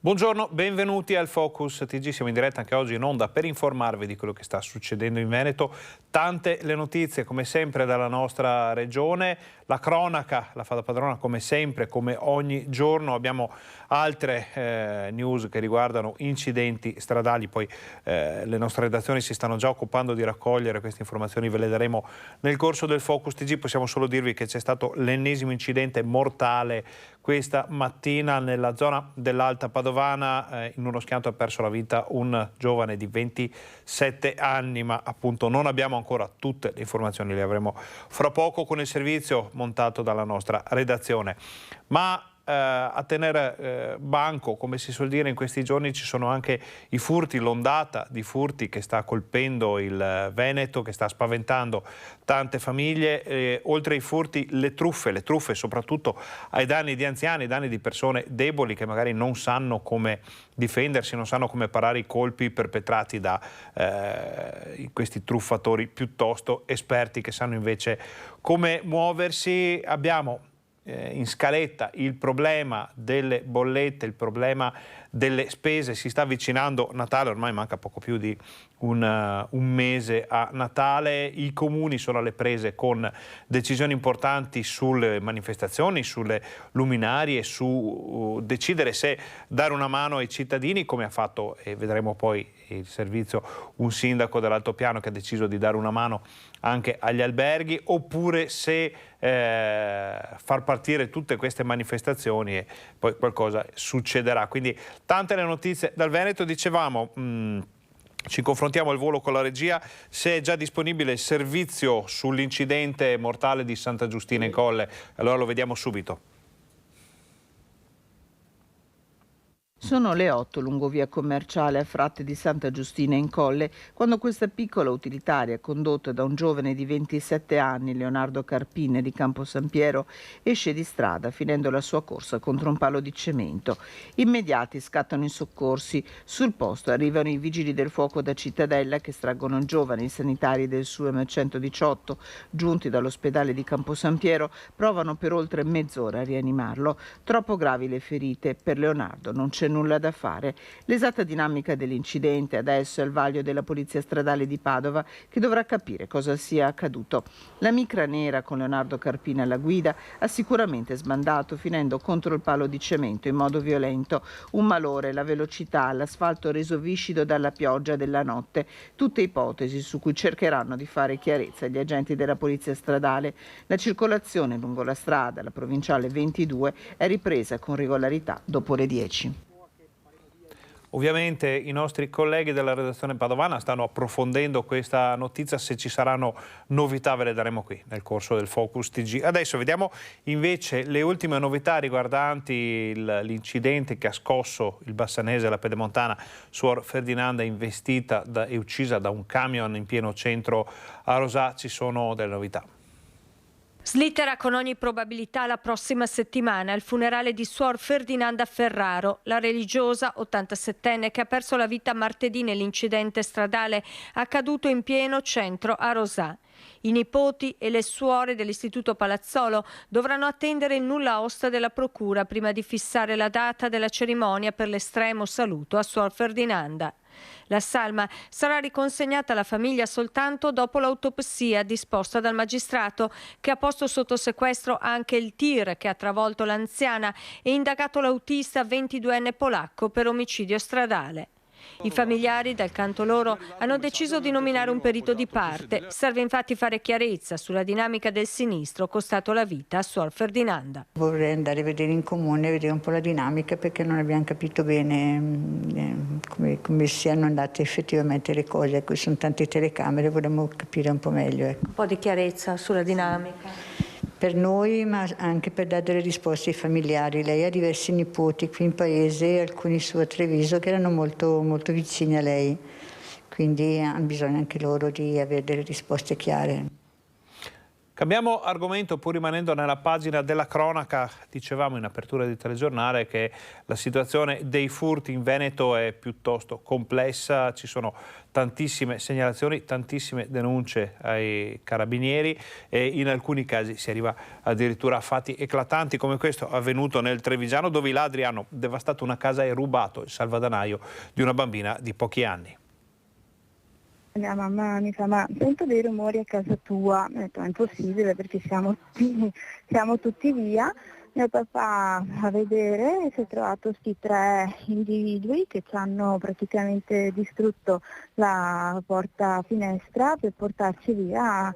Buongiorno, benvenuti al Focus TG, siamo in diretta anche oggi in onda per informarvi di quello che sta succedendo in Veneto. Tante le notizie come sempre dalla nostra regione, la cronaca la fa da padrona come sempre, come ogni giorno. Abbiamo altre news che riguardano incidenti stradali, poi le nostre redazioni si stanno già occupando di raccogliere queste informazioni, ve le daremo nel corso del Focus TG. Possiamo solo dirvi che c'è stato l'ennesimo incidente mortale questa mattina nella zona dell'Alta Padovana. In uno schianto ha perso la vita un giovane di 27 anni, ma appunto non abbiamo ancora tutte le informazioni, le avremo fra poco con il servizio montato dalla nostra redazione. Ma a tenere banco, come si suol dire in questi giorni, ci sono anche i furti, l'ondata di furti che sta colpendo il Veneto, che sta spaventando tante famiglie. Oltre ai furti, le truffe soprattutto ai danni di anziani, ai danni di persone deboli che magari non sanno come difendersi, non sanno come parare i colpi perpetrati da questi truffatori piuttosto esperti che sanno invece come muoversi. Abbiamo in scaletta il problema delle bollette, il problema delle spese. Si sta avvicinando Natale, ormai manca poco più di un mese a Natale. I comuni sono alle prese con decisioni importanti sulle manifestazioni, sulle luminarie, su decidere se dare una mano ai cittadini, come ha fatto, e vedremo poi il servizio, un sindaco dell'altopiano che ha deciso di dare una mano anche agli alberghi, oppure se far partire tutte queste manifestazioni e poi qualcosa succederà. Quindi tante le notizie dal Veneto. Dicevamo, ci confrontiamo al volo con la regia, se è già disponibile il servizio sull'incidente mortale di Santa Giustina in Colle. Allora lo vediamo subito. Sono le 8 lungo via commerciale a Fratte di Santa Giustina in Colle, quando questa piccola utilitaria condotta da un giovane di 27 anni, Leonardo Carpine di Campo San Piero, esce di strada finendo la sua corsa contro un palo di cemento. Immediati scattano i soccorsi. Sul posto arrivano i vigili del fuoco da Cittadella che estraggono il giovane. I sanitari del SUEM 118, giunti dall'ospedale di Campo San Piero, provano per oltre mezz'ora a rianimarlo. Troppo gravi le ferite. Per Leonardo non c'è nulla da fare. L'esatta dinamica dell'incidente adesso è al vaglio della Polizia Stradale di Padova, che dovrà capire cosa sia accaduto. La micra nera con Leonardo Carpine alla guida ha sicuramente sbandato finendo contro il palo di cemento in modo violento. Un malore, la velocità, l'asfalto reso viscido dalla pioggia della notte. Tutte ipotesi su cui cercheranno di fare chiarezza gli agenti della Polizia Stradale. La circolazione lungo la strada, la provinciale 22, è ripresa con regolarità dopo le 10. Ovviamente i nostri colleghi della redazione padovana stanno approfondendo questa notizia, se ci saranno novità ve le daremo qui nel corso del Focus TG. Adesso vediamo invece le ultime novità riguardanti l'incidente che ha scosso il bassanese e la pedemontana. Suor Ferdinanda investita e uccisa da un camion in pieno centro a Rosà. Ci sono delle novità. Slitterà con ogni probabilità la prossima settimana il funerale di Suor Ferdinanda Ferraro, la religiosa 87enne che ha perso la vita martedì nell'incidente stradale accaduto in pieno centro a Rosà. I nipoti e le suore dell'Istituto Palazzolo dovranno attendere il nulla osta della procura prima di fissare la data della cerimonia per l'estremo saluto a Suor Ferdinanda. La salma sarà riconsegnata alla famiglia soltanto dopo l'autopsia disposta dal magistrato, che ha posto sotto sequestro anche il tir che ha travolto l'anziana e indagato l'autista 22enne polacco per omicidio stradale. I familiari, dal canto loro, hanno deciso di nominare un perito di parte. Serve infatti fare chiarezza sulla dinamica del sinistro costato la vita a Suor Ferdinanda. Vorrei andare a vedere in comune, vedere un po' la dinamica, perché non abbiamo capito bene come siano andate effettivamente le cose. Qui sono tante telecamere, vorremmo capire un po' meglio. Ecco. Un po' di chiarezza sulla dinamica. Per noi, ma anche per dare delle risposte ai familiari. Lei ha diversi nipoti qui in paese, alcuni su a Treviso, che erano molto, molto vicini a lei, quindi hanno bisogno anche loro di avere delle risposte chiare. Cambiamo argomento, pur rimanendo nella pagina della cronaca. Dicevamo in apertura di telegiornale che la situazione dei furti in Veneto è piuttosto complessa, ci sono tantissime segnalazioni, tantissime denunce ai carabinieri e in alcuni casi si arriva addirittura a fatti eclatanti come questo avvenuto nel Trevigiano, dove i ladri hanno devastato una casa e rubato il salvadanaio di una bambina di pochi anni. Mia mamma mi fa: ma sento dei rumori a casa tua. Ho detto: è impossibile perché siamo tutti via. Mio papà a vedere e si è trovato questi 3 individui che ci hanno praticamente distrutto la porta finestra per portarci via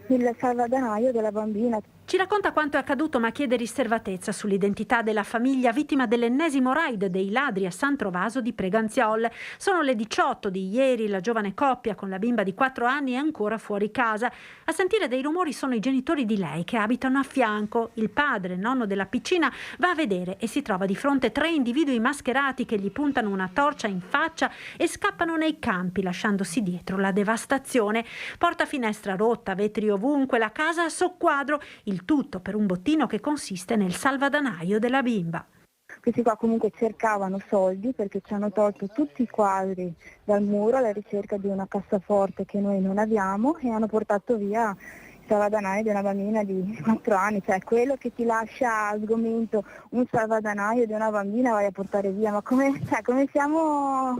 il salvadanaio della bambina. Ci racconta quanto è accaduto, ma chiede riservatezza sull'identità della famiglia vittima dell'ennesimo raid dei ladri a San Trovaso di Preganziol. Sono le 18 di ieri, la giovane coppia con la bimba di 4 anni è ancora fuori casa. A sentire dei rumori sono i genitori di lei che abitano a fianco. Il padre, nonno della piccina, va a vedere e si trova di fronte 3 individui mascherati che gli puntano una torcia in faccia e scappano nei campi, lasciandosi dietro la devastazione. Porta finestra rotta, vetri ovunque, la casa a soqquadro. Il tutto per un bottino che consiste nel salvadanaio della bimba. Questi qua comunque cercavano soldi perché ci hanno tolto tutti i quadri dal muro alla ricerca di una cassaforte che noi non abbiamo e hanno portato via il salvadanaio di una bambina di 4 anni, cioè quello che ti lascia a sgomento un salvadanaio di una bambina vai a portare via, ma come siamo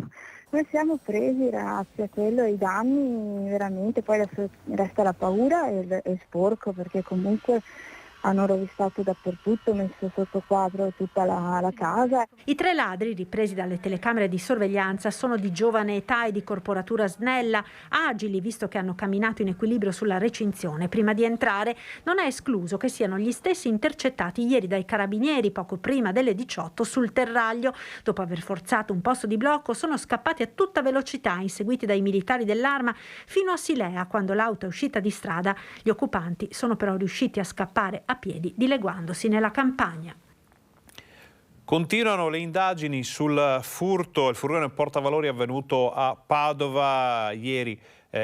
presi ragazzi a quello, i danni veramente, poi adesso resta la paura e sporco perché comunque hanno rovistato dappertutto, messo sotto quadro tutta la casa. I 3 ladri, ripresi dalle telecamere di sorveglianza, sono di giovane età e di corporatura snella, agili visto che hanno camminato in equilibrio sulla recinzione prima di entrare. Non è escluso che siano gli stessi intercettati ieri dai carabinieri poco prima delle 18 sul terraglio. Dopo aver forzato un posto di blocco sono scappati a tutta velocità, inseguiti dai militari dell'Arma, fino a Silea quando l'auto è uscita di strada. Gli occupanti sono però riusciti a scappare a piedi, dileguandosi nella campagna. Continuano le indagini sul furto, il furgone portavalori avvenuto a Padova ieri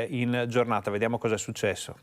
in giornata. Vediamo cosa è successo.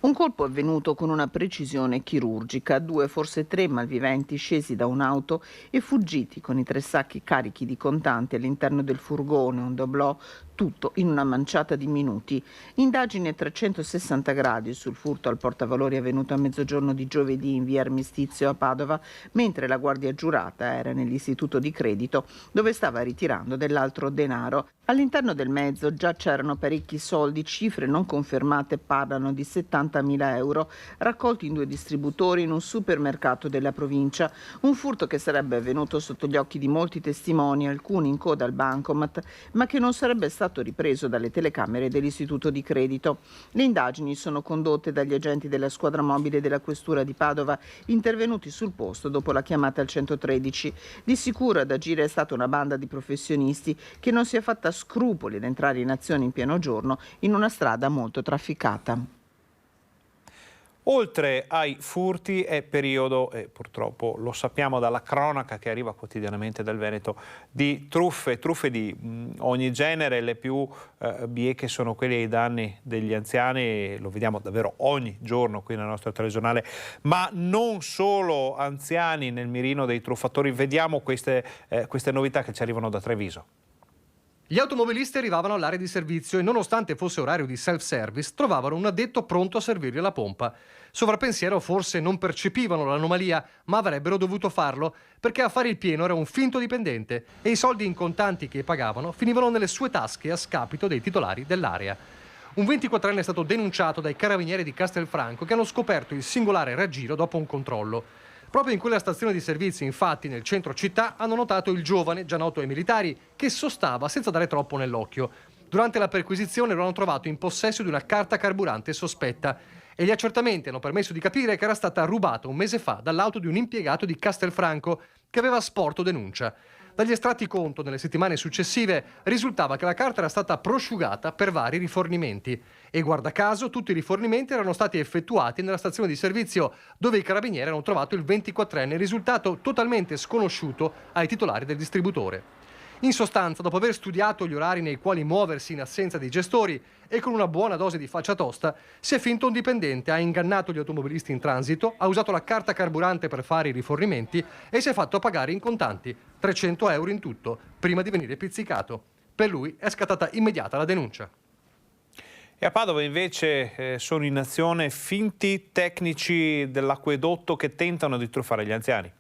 Un colpo avvenuto con una precisione chirurgica. 2, forse 3 malviventi scesi da un'auto e fuggiti con i 3 sacchi carichi di contanti all'interno del furgone, un doblò, tutto in una manciata di minuti. Indagine a 360 gradi sul furto al portavalori avvenuto a mezzogiorno di giovedì in via Armistizio a Padova, mentre la guardia giurata era nell'istituto di credito dove stava ritirando dell'altro denaro. All'interno del mezzo già c'erano parecchi soldi, cifre non confermate parlano di 70.000 euro raccolti in 2 distributori in un supermercato della provincia. Un furto che sarebbe avvenuto sotto gli occhi di molti testimoni, alcuni in coda al bancomat, ma che non sarebbe stato ripreso dalle telecamere dell'istituto di credito. Le indagini sono condotte dagli agenti della squadra mobile della questura di Padova, intervenuti sul posto dopo la chiamata al 113. Di sicuro ad agire è stata una banda di professionisti che non si è fatta scrupoli ad entrare in azione in pieno giorno in una strada molto trafficata. Oltre ai furti è periodo, e purtroppo lo sappiamo dalla cronaca che arriva quotidianamente dal Veneto, di truffe di ogni genere. Le più bieche sono quelle ai danni degli anziani, lo vediamo davvero ogni giorno qui nel nostro telegiornale, ma non solo anziani nel mirino dei truffatori. Vediamo queste novità che ci arrivano da Treviso. Gli automobilisti arrivavano all'area di servizio e nonostante fosse orario di self-service trovavano un addetto pronto a servirgli la pompa. Sovrappensiero forse non percepivano l'anomalia, ma avrebbero dovuto farlo perché a fare il pieno era un finto dipendente e i soldi in contanti che pagavano finivano nelle sue tasche a scapito dei titolari dell'area. Un 24enne è stato denunciato dai carabinieri di Castelfranco che hanno scoperto il singolare raggiro dopo un controllo. Proprio in quella stazione di servizio, infatti, nel centro città, hanno notato il giovane, già noto ai militari, che sostava senza dare troppo nell'occhio. Durante la perquisizione lo hanno trovato in possesso di una carta carburante sospetta e gli accertamenti hanno permesso di capire che era stata rubata un mese fa dall'auto di un impiegato di Castelfranco che aveva sporto denuncia. Dagli estratti conto, nelle settimane successive, risultava che la carta era stata prosciugata per vari rifornimenti. E guarda caso, tutti i rifornimenti erano stati effettuati nella stazione di servizio, dove i carabinieri hanno trovato il 24enne, risultato totalmente sconosciuto ai titolari del distributore. In sostanza, dopo aver studiato gli orari nei quali muoversi in assenza dei gestori e con una buona dose di faccia tosta, si è finto un dipendente, ha ingannato gli automobilisti in transito, ha usato la carta carburante per fare i rifornimenti e si è fatto pagare in contanti 300 euro in tutto, prima di venire pizzicato. Per lui è scattata immediata la denuncia. E a Padova invece sono in azione finti tecnici dell'acquedotto che tentano di truffare gli anziani.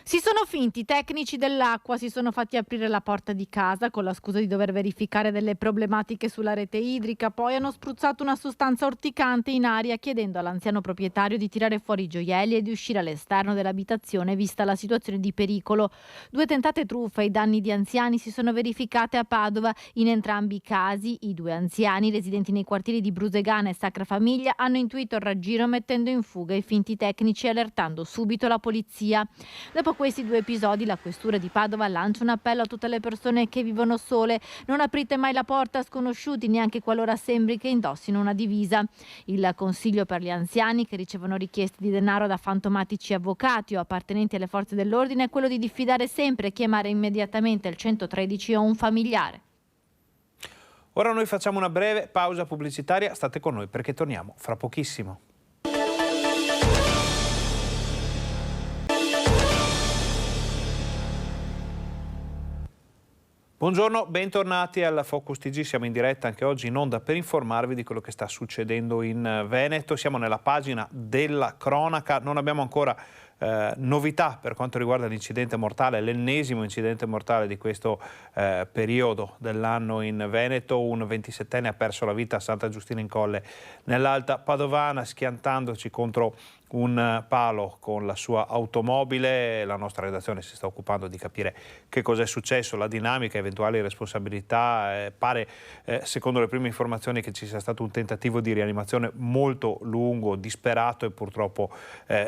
Si sono finti tecnici dell'acqua, si sono fatti aprire la porta di casa con la scusa di dover verificare delle problematiche sulla rete idrica, poi hanno spruzzato una sostanza urticante in aria chiedendo all'anziano proprietario di tirare fuori i gioielli e di uscire all'esterno dell'abitazione vista la situazione di pericolo. 2 tentate truffe ai danni di anziani si sono verificate a Padova. In entrambi i casi i 2 anziani residenti nei quartieri di Brusegana e Sacra Famiglia hanno intuito il raggiro mettendo in fuga i finti tecnici e allertando subito la polizia. Dopo questi 2 episodi la questura di Padova lancia un appello a tutte le persone che vivono sole: non aprite mai la porta a sconosciuti, neanche qualora sembri che indossino una divisa. Il consiglio per gli anziani che ricevono richieste di denaro da fantomatici avvocati o appartenenti alle forze dell'ordine è quello di diffidare sempre e chiamare immediatamente il 113 o un familiare. Ora noi facciamo una breve pausa pubblicitaria, state con noi perché torniamo fra pochissimo. Buongiorno, bentornati alla Focus TG, siamo in diretta anche oggi in onda per informarvi di quello che sta succedendo in Veneto. Siamo nella pagina della cronaca, non abbiamo ancora novità per quanto riguarda l'incidente mortale, l'ennesimo incidente mortale di questo periodo dell'anno in Veneto. Un 27enne ha perso la vita a Santa Giustina in Colle nell'Alta Padovana schiantandoci contro un palo con la sua automobile. La nostra redazione si sta occupando di capire che cosa è successo, la dinamica, eventuali responsabilità. Pare, secondo le prime informazioni, che ci sia stato un tentativo di rianimazione molto lungo, disperato e purtroppo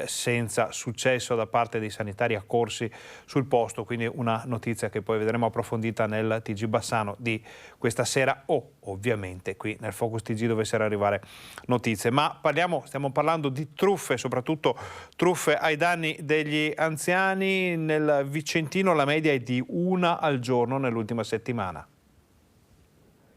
senza successo da parte dei sanitari accorsi sul posto. Quindi una notizia che poi vedremo approfondita nel TG Bassano di questa sera o ovviamente qui nel Focus TG dovessero arrivare notizie. Ma stiamo parlando di truffe, soprattutto truffe ai danni degli anziani. Nel Vicentino la media è di 1 al giorno nell'ultima settimana.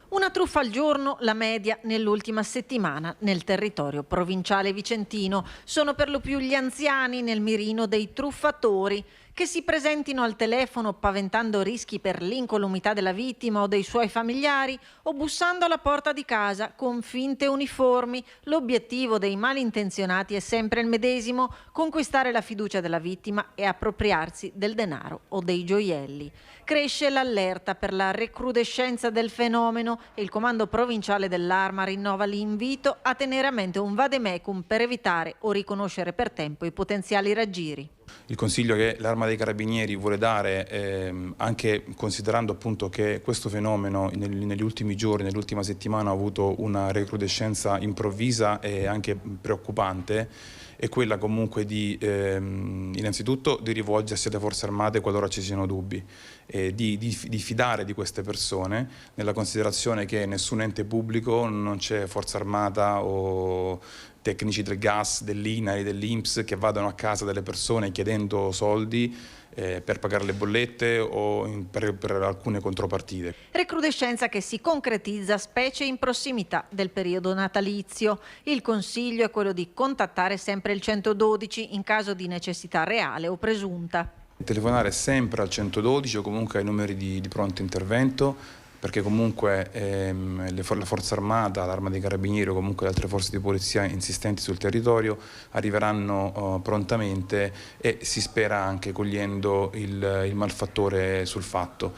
Una truffa al giorno, la media nell'ultima settimana nel territorio provinciale vicentino. Sono per lo più gli anziani nel mirino dei truffatori che si presentino al telefono paventando rischi per l'incolumità della vittima o dei suoi familiari o bussando alla porta di casa con finte uniformi. L'obiettivo dei malintenzionati è sempre il medesimo: conquistare la fiducia della vittima e appropriarsi del denaro o dei gioielli. Cresce l'allerta per la recrudescenza del fenomeno e il comando provinciale dell'Arma rinnova l'invito a tenere a mente un vademecum per evitare o riconoscere per tempo i potenziali raggiri. Il consiglio che l'Arma dei Carabinieri vuole dare, anche considerando appunto che questo fenomeno negli ultimi giorni, nell'ultima settimana ha avuto una recrudescenza improvvisa e anche preoccupante, è quella comunque di innanzitutto di rivolgersi alle forze armate qualora ci siano dubbi, di fidare di queste persone, nella considerazione che nessun ente pubblico, non c'è forza armata o tecnici del gas, dell'INAI, dell'INPS che vadano a casa delle persone chiedendo soldi per pagare le bollette o per alcune contropartite. Recrudescenza che si concretizza specie in prossimità del periodo natalizio. Il consiglio è quello di contattare sempre il 112 in caso di necessità reale o presunta. Telefonare sempre al 112 o comunque ai numeri di pronto intervento, perché comunque la Forza Armata, l'Arma dei Carabinieri o comunque le altre forze di polizia insistenti sul territorio arriveranno prontamente e si spera anche cogliendo il malfattore sul fatto.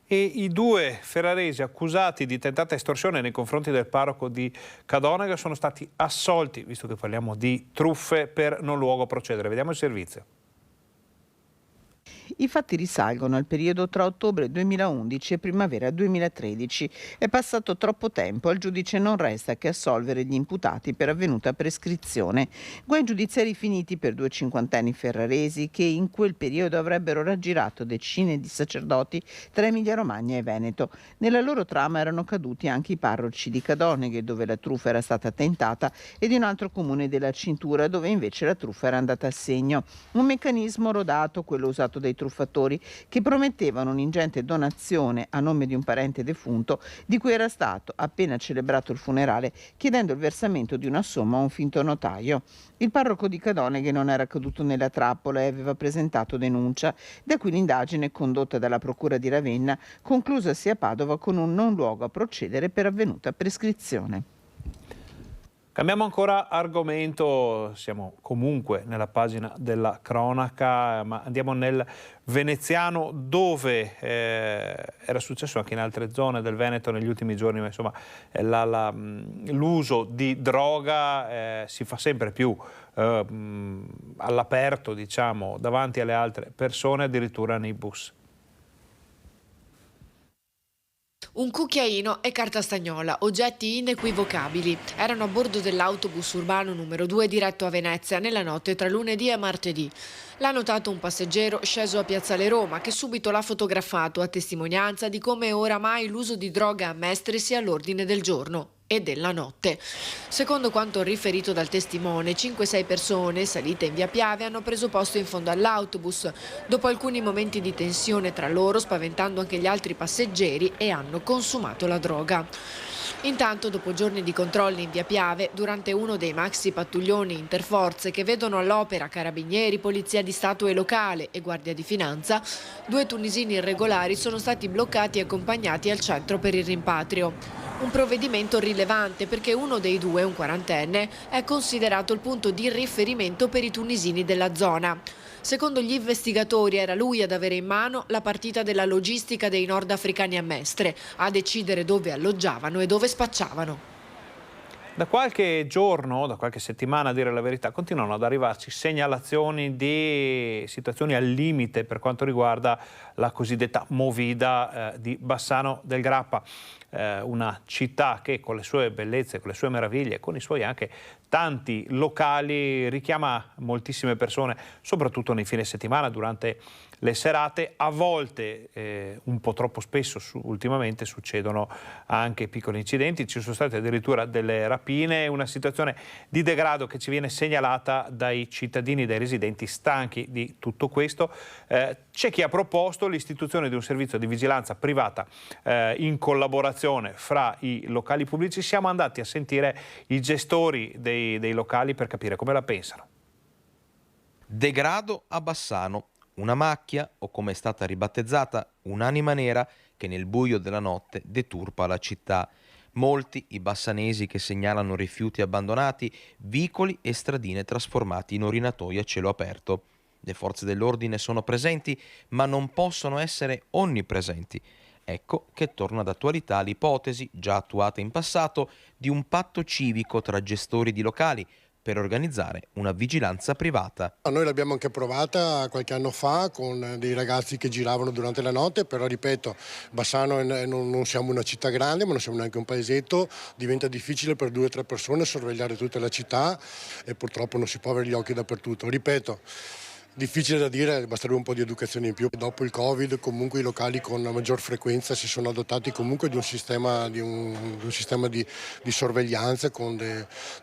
E i 2 ferraresi accusati di tentata estorsione nei confronti del parroco di Cadonaga sono stati assolti, visto che parliamo di truffe, per non luogo a procedere. Vediamo il servizio. I fatti risalgono al periodo tra ottobre 2011 e primavera 2013. È passato troppo tempo, al giudice non resta che assolvere gli imputati per avvenuta prescrizione. Guai giudiziari finiti per 2 cinquantenni ferraresi che in quel periodo avrebbero raggirato decine di sacerdoti tra Emilia-Romagna e Veneto. Nella loro trama erano caduti anche i parroci di Cadoneghe, dove la truffa era stata tentata, e di un altro comune della Cintura, dove invece la truffa era andata a segno. Un meccanismo rodato, quello usato dai ai truffatori che promettevano un'ingente donazione a nome di un parente defunto di cui era stato appena celebrato il funerale, chiedendo il versamento di una somma a un finto notaio. Il parroco di Cadoneghe non era caduto nella trappola e aveva presentato denuncia, da cui l'indagine condotta dalla Procura di Ravenna conclusasi a Padova con un non luogo a procedere per avvenuta prescrizione. Cambiamo ancora argomento, siamo comunque nella pagina della cronaca, ma andiamo nel veneziano dove era successo anche in altre zone del Veneto negli ultimi giorni, ma insomma l'uso di droga si fa sempre più all'aperto, diciamo, davanti alle altre persone, addirittura nei bus. Un cucchiaino e carta stagnola, oggetti inequivocabili, erano a bordo dell'autobus urbano numero 2 diretto a Venezia nella notte tra lunedì e martedì. L'ha notato un passeggero sceso a Piazzale Roma che subito l'ha fotografato a testimonianza di come oramai l'uso di droga a Mestre sia all'ordine del giorno e della notte. Secondo quanto riferito dal testimone, 5-6 persone salite in via Piave hanno preso posto in fondo all'autobus dopo alcuni momenti di tensione tra loro, spaventando anche gli altri passeggeri, e hanno consumato la droga. Intanto, dopo giorni di controlli in via Piave, durante uno dei maxi pattuglioni interforze che vedono all'opera carabinieri, polizia di Stato e locale e guardia di finanza, 2 tunisini irregolari sono stati bloccati e accompagnati al centro per il rimpatrio. Un provvedimento rilevante perché uno dei 2, un quarantenne, è considerato il punto di riferimento per i tunisini della zona. Secondo gli investigatori era lui ad avere in mano la partita della logistica dei nordafricani a Mestre, a decidere dove alloggiavano e dove spacciavano. Da qualche giorno, da qualche settimana a dire la verità, continuano ad arrivarci segnalazioni di situazioni al limite per quanto riguarda la cosiddetta movida di Bassano del Grappa, una città che con le sue bellezze, con le sue meraviglie, con i suoi anche tanti locali richiama moltissime persone, soprattutto nei fine settimana, durante le serate. A volte, un po' troppo spesso ultimamente, succedono anche piccoli incidenti, ci sono state addirittura delle rapine, una situazione di degrado che ci viene segnalata dai cittadini, dai residenti stanchi di tutto questo. C'è chi ha proposto l'istituzione di un servizio di vigilanza privata in collaborazione fra i locali pubblici. Siamo andati a sentire i gestori dei locali per capire come la pensano. Degrado a Bassano. Una macchia, o come è stata ribattezzata, un'anima nera che nel buio della notte deturpa la città. Molti i bassanesi che segnalano rifiuti abbandonati, vicoli e stradine trasformati in orinatoi a cielo aperto. Le forze dell'ordine sono presenti, ma non possono essere onnipresenti. Ecco che torna d'attualità l'ipotesi, già attuata in passato, di un patto civico tra gestori di locali, per organizzare una vigilanza privata. Noi l'abbiamo anche provata qualche anno fa con dei ragazzi che giravano durante la notte, però ripeto, Bassano non siamo una città grande, ma non siamo neanche un paesetto, diventa difficile per 2 o 3 persone sorvegliare tutta la città e purtroppo non si può avere gli occhi dappertutto. Ripeto, difficile da dire, basterebbe un po' di educazione in più. Dopo il Covid comunque i locali con maggior frequenza si sono dotati comunque di un sistema di sorveglianza con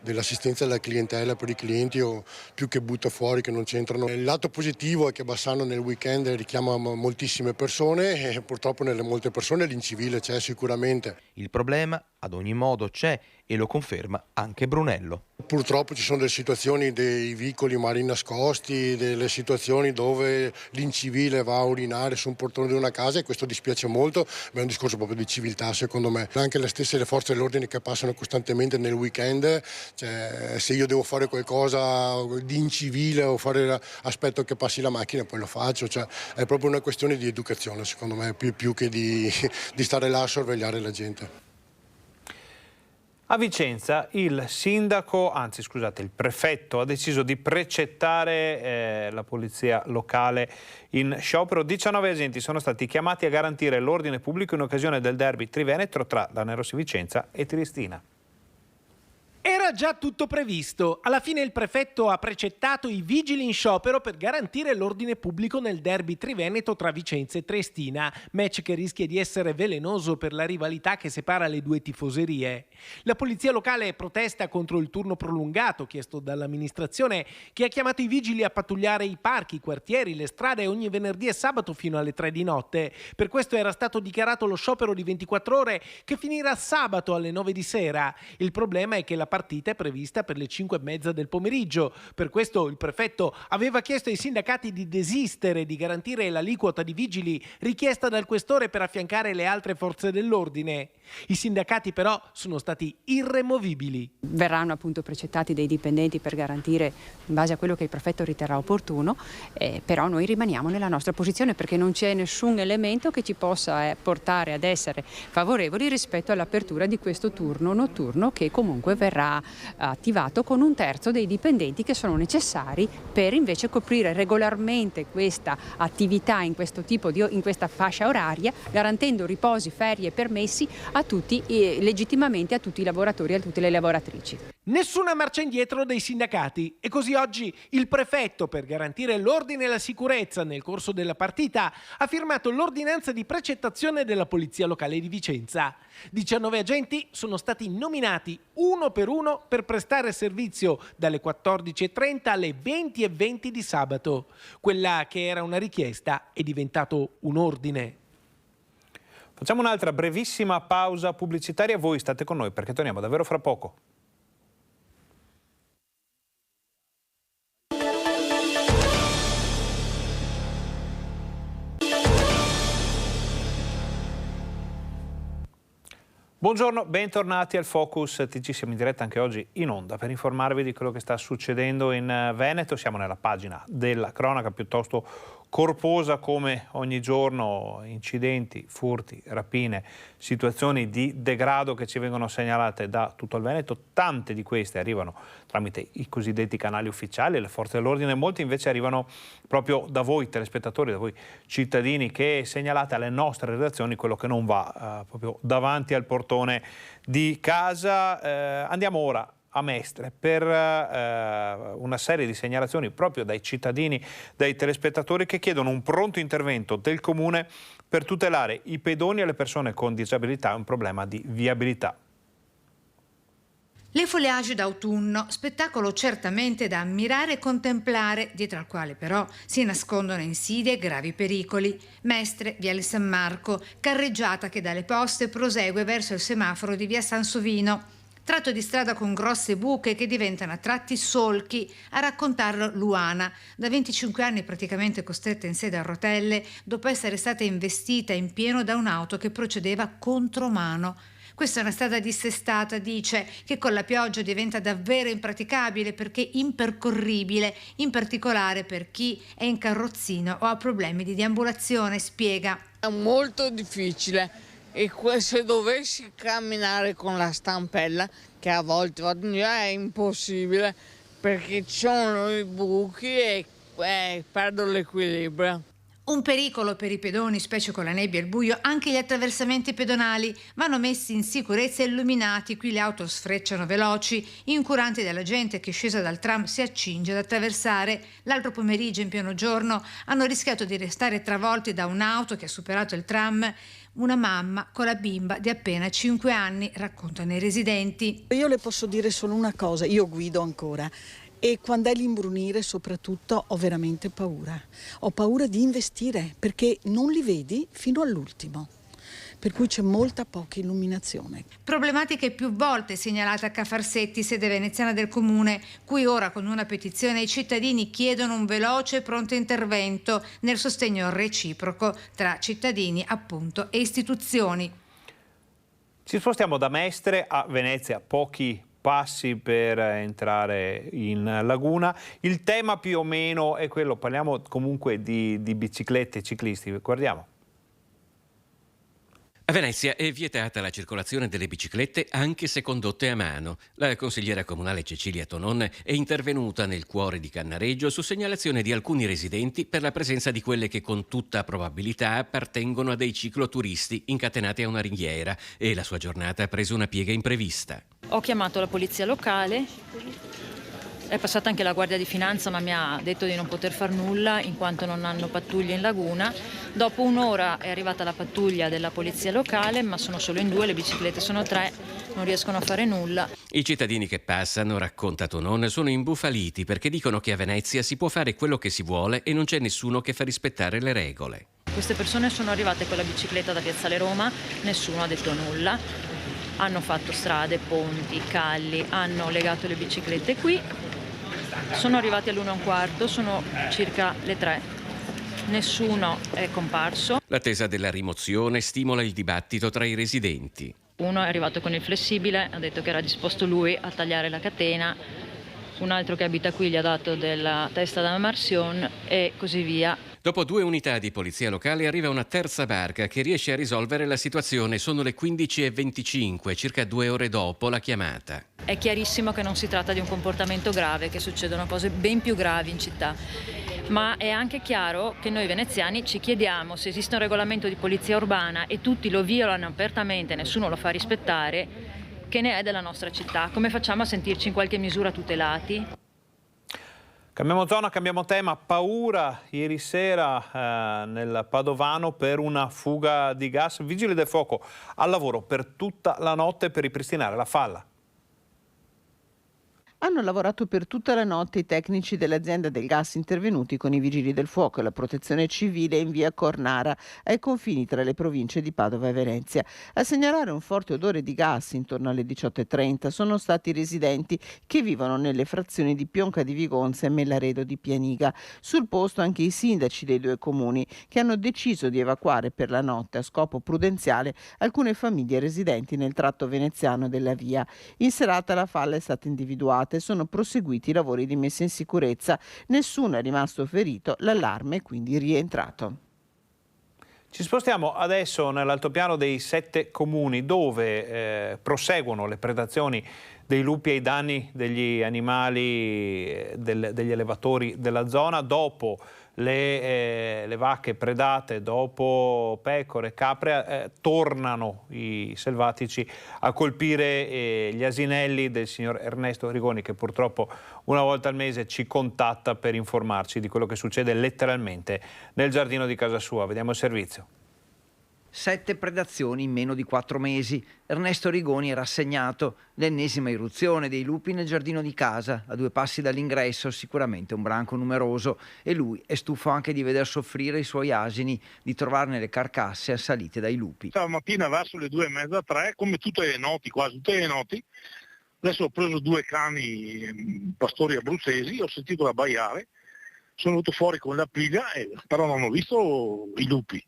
dell'assistenza alla clientela per i clienti, o più che butta fuori, che non c'entrano. Il lato positivo è che Bassano nel weekend richiama moltissime persone e purtroppo nelle molte persone l'incivile c'è sicuramente. Il problema ad ogni modo c'è e lo conferma anche Brunello. Purtroppo ci sono delle situazioni, dei vicoli mari nascosti, delle situazioni dove l'incivile va a urinare su un portone di una casa, e questo dispiace molto, ma è un discorso proprio di civiltà secondo me. Anche le stesse forze dell'ordine che passano costantemente nel weekend, cioè, se io devo fare qualcosa di incivile o aspetto che passi la macchina, poi lo faccio, cioè, è proprio una questione di educazione secondo me, più che di stare là a sorvegliare la gente. A Vicenza il prefetto ha deciso di precettare la polizia locale in sciopero. 19 agenti sono stati chiamati a garantire l'ordine pubblico in occasione del derby triveneto tra Lanerossi Vicenza e Triestina. Era Era già tutto previsto. Alla fine il prefetto ha precettato i vigili in sciopero per garantire l'ordine pubblico nel derby triveneto tra Vicenza e Triestina, match che rischia di essere velenoso per la rivalità che separa le due tifoserie. La polizia locale protesta contro il turno prolungato chiesto dall'amministrazione, che ha chiamato i vigili a pattugliare i parchi, i quartieri, le strade ogni venerdì e sabato fino alle 3 di notte. Per questo era stato dichiarato lo sciopero di 24 ore che finirà sabato alle 9 di sera. Il problema è che la partita è prevista per le 5:30 del pomeriggio. Per questo il prefetto aveva chiesto ai sindacati di desistere di garantire l'aliquota di vigili richiesta dal questore per affiancare le altre forze dell'ordine. I sindacati però sono stati irremovibili. Verranno appunto precettati dei dipendenti per garantire in base a quello che il prefetto riterrà opportuno, però noi rimaniamo nella nostra posizione perché non c'è nessun elemento che ci possa portare ad essere favorevoli rispetto all'apertura di questo turno notturno che comunque verrà attivato con 1/3 dei dipendenti che sono necessari per invece coprire regolarmente questa attività in questo tipo in questa fascia oraria, garantendo riposi, ferie e permessi a tutti, legittimamente a tutti i lavoratori e a tutte le lavoratrici. Nessuna marcia indietro dei sindacati e così oggi il prefetto, per garantire l'ordine e la sicurezza nel corso della partita, ha firmato l'ordinanza di precettazione della polizia locale di Vicenza. 19 agenti sono stati nominati uno per prestare servizio dalle 14:30 alle 20:20 di sabato. Quella che era una richiesta è diventato un ordine. Facciamo un'altra brevissima pausa pubblicitaria. Voi state con noi perché torniamo davvero fra poco. Buongiorno, bentornati al Focus TG. Siamo in diretta anche oggi in onda per informarvi di quello che sta succedendo in Veneto. Siamo nella pagina della cronaca piuttosto corposa come ogni giorno, incidenti, furti, rapine, situazioni di degrado che ci vengono segnalate da tutto il Veneto. Tante di queste arrivano tramite i cosiddetti canali ufficiali, le forze dell'ordine, molte invece arrivano proprio da voi telespettatori, da voi cittadini, che segnalate alle nostre redazioni quello che non va proprio davanti al portone di casa. Andiamo ora a Mestre per una serie di segnalazioni proprio dai cittadini, dai telespettatori, che chiedono un pronto intervento del comune per tutelare i pedoni e le persone con disabilità e un problema di viabilità. Le foliage d'autunno, spettacolo certamente da ammirare e contemplare, dietro al quale però si nascondono insidie e gravi pericoli. Mestre, Viale San Marco, carreggiata che dalle poste prosegue verso il semaforo di via Sansovino. Tratto di strada con grosse buche che diventano a tratti solchi, a raccontarlo Luana, da 25 anni praticamente costretta in sedia a rotelle dopo essere stata investita in pieno da un'auto che procedeva contromano. Questa è una strada dissestata, dice, che con la pioggia diventa davvero impraticabile perché impercorribile, in particolare per chi è in carrozzino o ha problemi di deambulazione, spiega. È molto difficile. E se dovessi camminare con la stampella, che a volte è impossibile perché ci sono i buchi e perdo l'equilibrio. Un pericolo per i pedoni, specie con la nebbia e il buio. Anche gli attraversamenti pedonali vanno messi in sicurezza e illuminati. Qui le auto sfrecciano veloci, incuranti della gente che, scesa dal tram, si accinge ad attraversare. L'altro pomeriggio, in pieno giorno, hanno rischiato di restare travolti da un'auto che ha superato il tram. Una mamma con la bimba di appena 5 anni, raccontano i residenti. Io le posso dire solo una cosa, io guido ancora. E quando è l'imbrunire soprattutto ho veramente paura. Ho paura di investire perché non li vedi fino all'ultimo. Per cui c'è molta poca illuminazione. Problematiche più volte segnalate a Cafarsetti, sede veneziana del comune, cui ora con una petizione i cittadini chiedono un veloce e pronto intervento nel sostegno reciproco tra cittadini appunto e istituzioni. Ci spostiamo da Mestre a Venezia, pochi passi per entrare in laguna. Il tema più o meno è quello, parliamo comunque di biciclette e ciclisti, guardiamo. A Venezia è vietata la circolazione delle biciclette anche se condotte a mano. La consigliera comunale Cecilia Tonon è intervenuta nel cuore di Cannareggio su segnalazione di alcuni residenti per la presenza di quelle che con tutta probabilità appartengono a dei cicloturisti incatenati a una ringhiera, e la sua giornata ha preso una piega imprevista. Ho chiamato la polizia locale, è passata anche la Guardia di Finanza, ma mi ha detto di non poter far nulla in quanto non hanno pattuglie in laguna. Dopo un'ora è arrivata la pattuglia della polizia locale, ma sono solo in 2, le biciclette sono 3, non riescono a fare nulla. I cittadini che passano, racconta Tonon, sono imbufaliti perché dicono che a Venezia si può fare quello che si vuole e non c'è nessuno che fa rispettare le regole. Queste persone sono arrivate con la bicicletta da Piazzale Roma, nessuno ha detto nulla. Hanno fatto strade, ponti, calli, hanno legato le biciclette qui. Sono arrivati all'1:15, sono circa le 3. Nessuno è comparso. L'attesa della rimozione stimola il dibattito tra i residenti. Uno è arrivato con il flessibile, ha detto che era disposto lui a tagliare la catena. Un altro che abita qui gli ha dato della testa da Marsion e così via. Dopo 2 unità di polizia locale arriva una terza barca che riesce a risolvere la situazione. Sono le 15:25, circa 2 ore dopo la chiamata. È chiarissimo che non si tratta di un comportamento grave, che succedono cose ben più gravi in città. Ma è anche chiaro che noi veneziani ci chiediamo se esiste un regolamento di polizia urbana e tutti lo violano apertamente, nessuno lo fa rispettare, che ne è della nostra città. Come facciamo a sentirci in qualche misura tutelati? Cambiamo zona, cambiamo tema. Paura ieri sera nel Padovano per una fuga di gas. Vigili del fuoco al lavoro per tutta la notte per ripristinare la falla. Hanno lavorato per tutta la notte i tecnici dell'azienda del gas intervenuti con i vigili del fuoco e la protezione civile in via Cornara, ai confini tra le province di Padova e Venezia. A segnalare un forte odore di gas intorno alle 18:30 sono stati i residenti che vivono nelle frazioni di Pionca di Vigonza e Mellaredo di Pianiga. Sul posto anche i sindaci dei 2 comuni, che hanno deciso di evacuare per la notte a scopo prudenziale alcune famiglie residenti nel tratto veneziano della via. In serata la falla è stata individuata e sono proseguiti i lavori di messa in sicurezza. Nessuno è rimasto ferito, l'allarme è quindi rientrato. Ci spostiamo adesso nell'altopiano dei 7 comuni dove proseguono le predazioni dei lupi ai danni degli animali, degli allevatori della zona. Dopo le vacche predate, dopo pecore, capre, tornano i selvatici a colpire gli asinelli del signor Ernesto Rigoni, che purtroppo una volta al mese ci contatta per informarci di quello che succede letteralmente nel giardino di casa sua. Vediamo il servizio. 7 predazioni in meno di 4 mesi. Ernesto Rigoni è rassegnato. L'ennesima irruzione dei lupi nel giardino di casa, a 2 passi dall'ingresso, sicuramente un branco numeroso, e lui è stufo anche di veder soffrire i suoi asini, di trovarne le carcasse assalite dai lupi. Stamattina verso le 2:30, 3, come tutte le noti, quasi tutte le noti, adesso ho preso 2 cani pastori abruzzesi, ho sentito abbaiare, sono venuto fuori con la piglia, però non ho visto i lupi.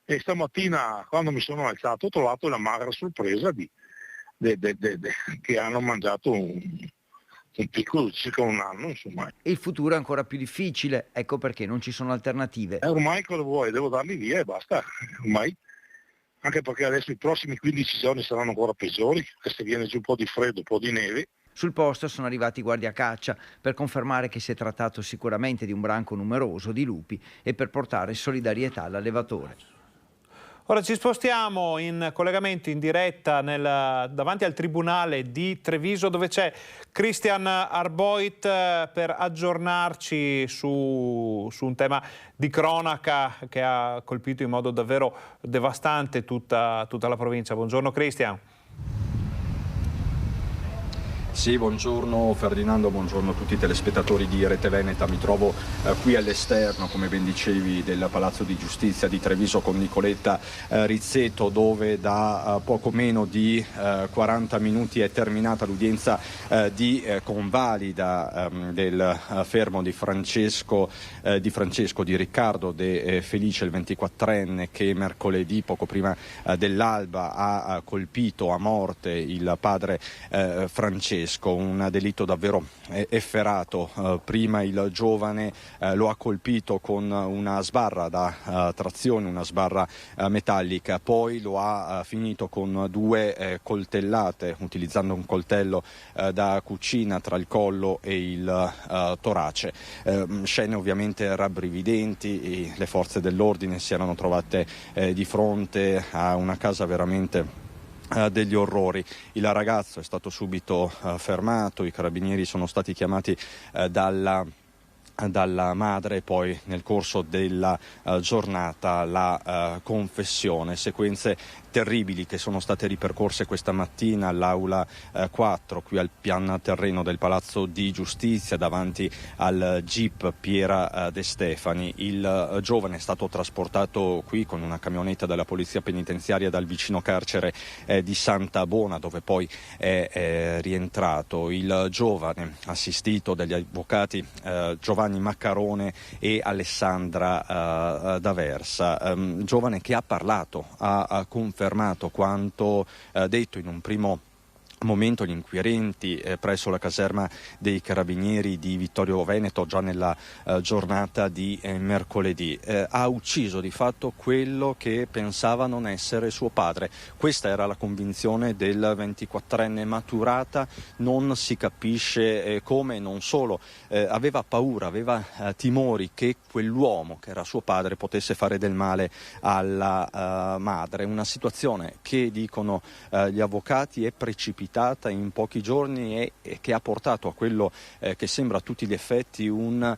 E stamattina, quando mi sono alzato, ho trovato la magra sorpresa che hanno mangiato un piccolo, circa 1 anno, insomma. E il futuro è ancora più difficile, ecco perché non ci sono alternative. Ormai cosa vuoi? Devo darli via e basta, ormai. Anche perché adesso i prossimi 15 giorni saranno ancora peggiori, perché se viene giù un po' di freddo, un po' di neve. Sul posto sono arrivati i guardiacaccia per confermare che si è trattato sicuramente di un branco numeroso di lupi e per portare solidarietà all'allevatore. Ora ci spostiamo in collegamento in diretta davanti al Tribunale di Treviso, dove c'è Christian Arboit per aggiornarci su un tema di cronaca che ha colpito in modo davvero devastante tutta la provincia. Buongiorno Christian. Sì, buongiorno Ferdinando, buongiorno a tutti i telespettatori di Rete Veneta. Mi trovo qui all'esterno, come ben dicevi, del Palazzo di Giustizia di Treviso con Nicoletta Rizzetto, dove da poco meno di 40 minuti è terminata l'udienza di convalida del fermo di Riccardo De Felice, il 24enne, che mercoledì, poco prima dell'alba, ha colpito a morte il padre Francesco. pazzesco, un delitto davvero efferato. Prima il giovane lo ha colpito con una sbarra da trazione, una sbarra metallica, poi lo ha finito con 2 coltellate utilizzando un coltello da cucina tra il collo e il torace. Scene ovviamente rabbrividenti, le forze dell'ordine si erano trovate di fronte a una casa veramente degli orrori. Il ragazzo è stato subito fermato, i carabinieri sono stati chiamati dalla madre, poi nel corso della giornata la confessione, sequenze terribili che sono state ripercorse questa mattina all'aula 4 qui al pian terreno del Palazzo di Giustizia davanti al GIP Piera De Stefani. Il giovane è stato trasportato qui con una camionetta della polizia penitenziaria dal vicino carcere di Santa Bona, dove poi è rientrato. Il giovane, assistito dagli avvocati Giovanni Maccarone e Alessandra D'Aversa, giovane che ha parlato, ha confermato quanto detto in un primo momento gli inquirenti presso la caserma dei carabinieri di Vittorio Veneto già nella giornata di mercoledì. Ha ucciso di fatto quello che pensava non essere suo padre. Questa era la convinzione del 24enne Maturata, non si capisce come, non solo aveva paura, aveva timori che quell'uomo che era suo padre potesse fare del male alla madre. Una situazione che, dicono gli avvocati, è precipitata in pochi giorni e che ha portato a quello che sembra a tutti gli effetti un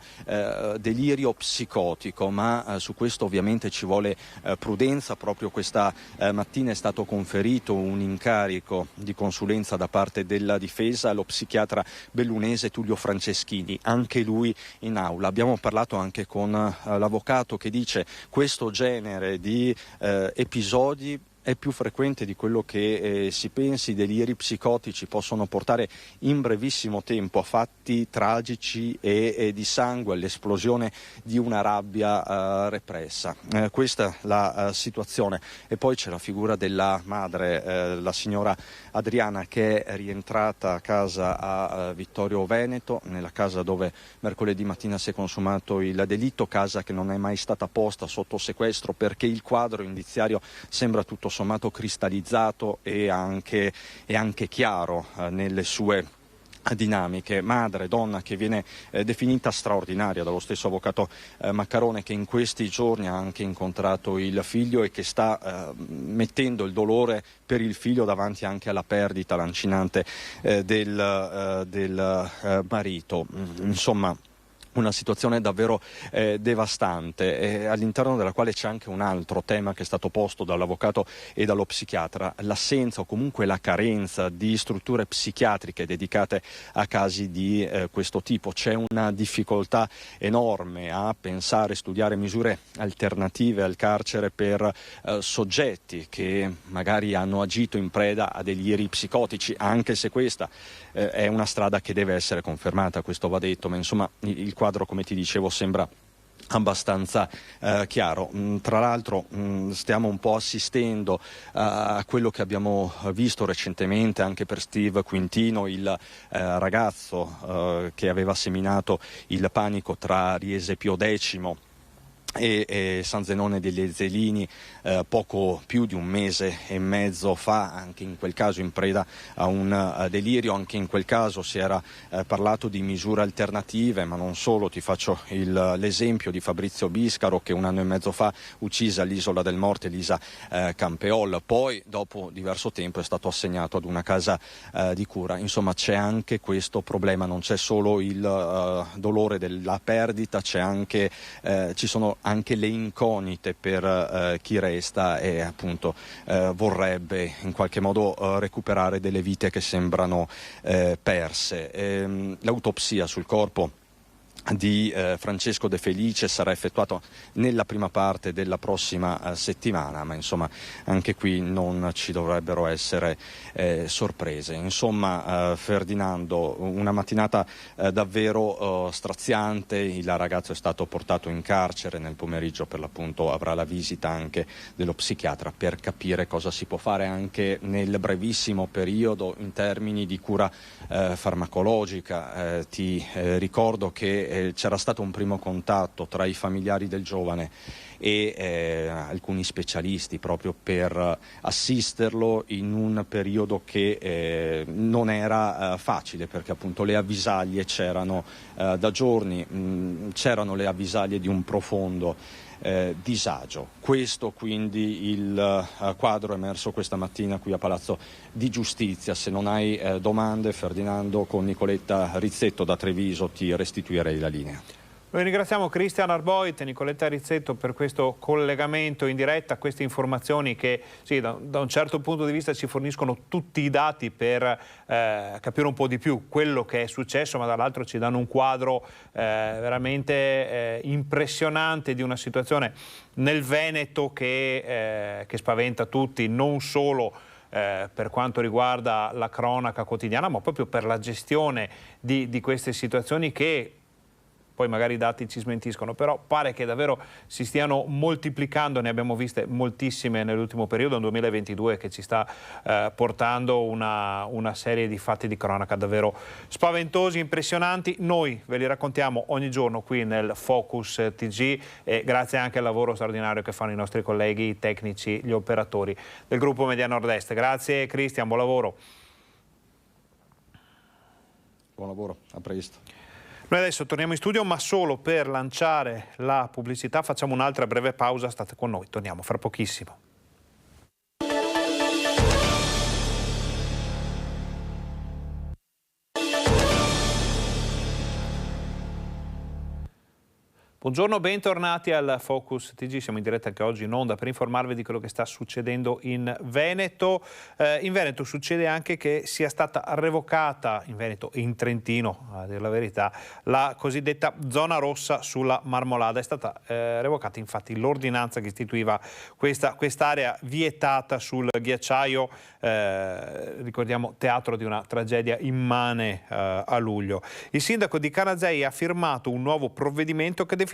delirio psicotico, ma su questo ovviamente ci vuole prudenza. Proprio questa mattina è stato conferito un incarico di consulenza da parte della difesa allo psichiatra bellunese Tullio Franceschini, anche lui in aula. Abbiamo parlato anche con l'avvocato che dice questo genere di episodi è più frequente di quello che si pensi. I deliri psicotici possono portare in brevissimo tempo a fatti tragici e di sangue, all'esplosione di una rabbia repressa. Questa è la situazione. E poi c'è la figura della madre, la signora Adriana, che è rientrata a casa a Vittorio Veneto, nella casa dove mercoledì mattina si è consumato il delitto, casa che non è mai stata posta sotto sequestro perché il quadro indiziario sembra tutto sommato cristallizzato e anche chiaro nelle sue dinamiche. Madre, donna che viene definita straordinaria dallo stesso avvocato Maccarone, che in questi giorni ha anche incontrato il figlio e che sta mettendo il dolore per il figlio davanti anche alla perdita lancinante del marito. Insomma, una situazione davvero devastante, all'interno della quale c'è anche un altro tema che è stato posto dall'avvocato e dallo psichiatra: l'assenza o comunque la carenza di strutture psichiatriche dedicate a casi di questo tipo. C'è una difficoltà enorme a pensare, studiare misure alternative al carcere per soggetti che magari hanno agito in preda a deliri psicotici, anche se questa è una strada che deve essere confermata, questo va detto, ma insomma il quadro, come ti dicevo, sembra abbastanza chiaro. Tra l'altro stiamo un po' assistendo a quello che abbiamo visto recentemente anche per Steve Quintino, il ragazzo che aveva seminato il panico tra Riese Pio X e San Zenone degli Ezzelini poco più di un mese e mezzo fa, anche in quel caso in preda a un delirio. Anche in quel caso si era parlato di misure alternative, ma non solo. Ti faccio l'esempio di Fabrizio Biscaro, che un anno e mezzo fa uccise all'Isola del Morte Elisa Campeol, poi dopo diverso tempo è stato assegnato ad una casa di cura. Insomma, c'è anche questo problema, non c'è solo il dolore della perdita, ci sono anche le incognite per chi resta e appunto vorrebbe in qualche modo recuperare delle vite che sembrano perse. L'autopsia sul corpo di Francesco De Felice sarà effettuato nella prima parte della prossima settimana, ma insomma anche qui non ci dovrebbero essere sorprese. Insomma, Ferdinando, una mattinata davvero straziante. Il ragazzo è stato portato in carcere, nel pomeriggio per l'appunto avrà la visita anche dello psichiatra per capire cosa si può fare anche nel brevissimo periodo in termini di cura farmacologica. Ti ricordo che c'era stato un primo contatto tra i familiari del giovane e alcuni specialisti proprio per assisterlo in un periodo che non era facile, perché appunto le avvisaglie c'erano da giorni, c'erano le avvisaglie di un profondo disagio. Questo quindi il quadro emerso questa mattina qui a Palazzo di Giustizia. Se non hai domande, Ferdinando, con Nicoletta Rizzetto da Treviso ti restituirei la linea. Noi ringraziamo Cristian Arboit e Nicoletta Rizzetto per questo collegamento in diretta, queste informazioni che sì, da un certo punto di vista ci forniscono tutti i dati per capire un po' di più quello che è successo, ma dall'altro ci danno un quadro veramente impressionante di una situazione nel Veneto che spaventa tutti, non solo per quanto riguarda la cronaca quotidiana, ma proprio per la gestione di queste situazioni che poi magari i dati ci smentiscono, però pare che davvero si stiano moltiplicando, ne abbiamo viste moltissime nell'ultimo periodo, un 2022 che ci sta portando una serie di fatti di cronaca davvero spaventosi, impressionanti. Noi ve li raccontiamo ogni giorno qui nel Focus TG e grazie anche al lavoro straordinario che fanno i nostri colleghi, i tecnici, gli operatori del gruppo Media Nord-Est. Grazie Cristian, buon lavoro. Buon lavoro, a presto. Noi adesso torniamo in studio, ma solo per lanciare la pubblicità. Facciamo un'altra breve pausa, state con noi, torniamo fra pochissimo. Buongiorno, bentornati al Focus TG, siamo in diretta anche oggi in onda per informarvi di quello che sta succedendo in Veneto. In Veneto succede anche che sia stata revocata, in Veneto e in Trentino, a dire la verità, la cosiddetta zona rossa sulla Marmolada. È stata revocata infatti l'ordinanza che istituiva quest'area vietata sul ghiacciaio, ricordiamo teatro di una tragedia immane a luglio. Il sindaco di Canazei ha firmato un nuovo provvedimento che definisce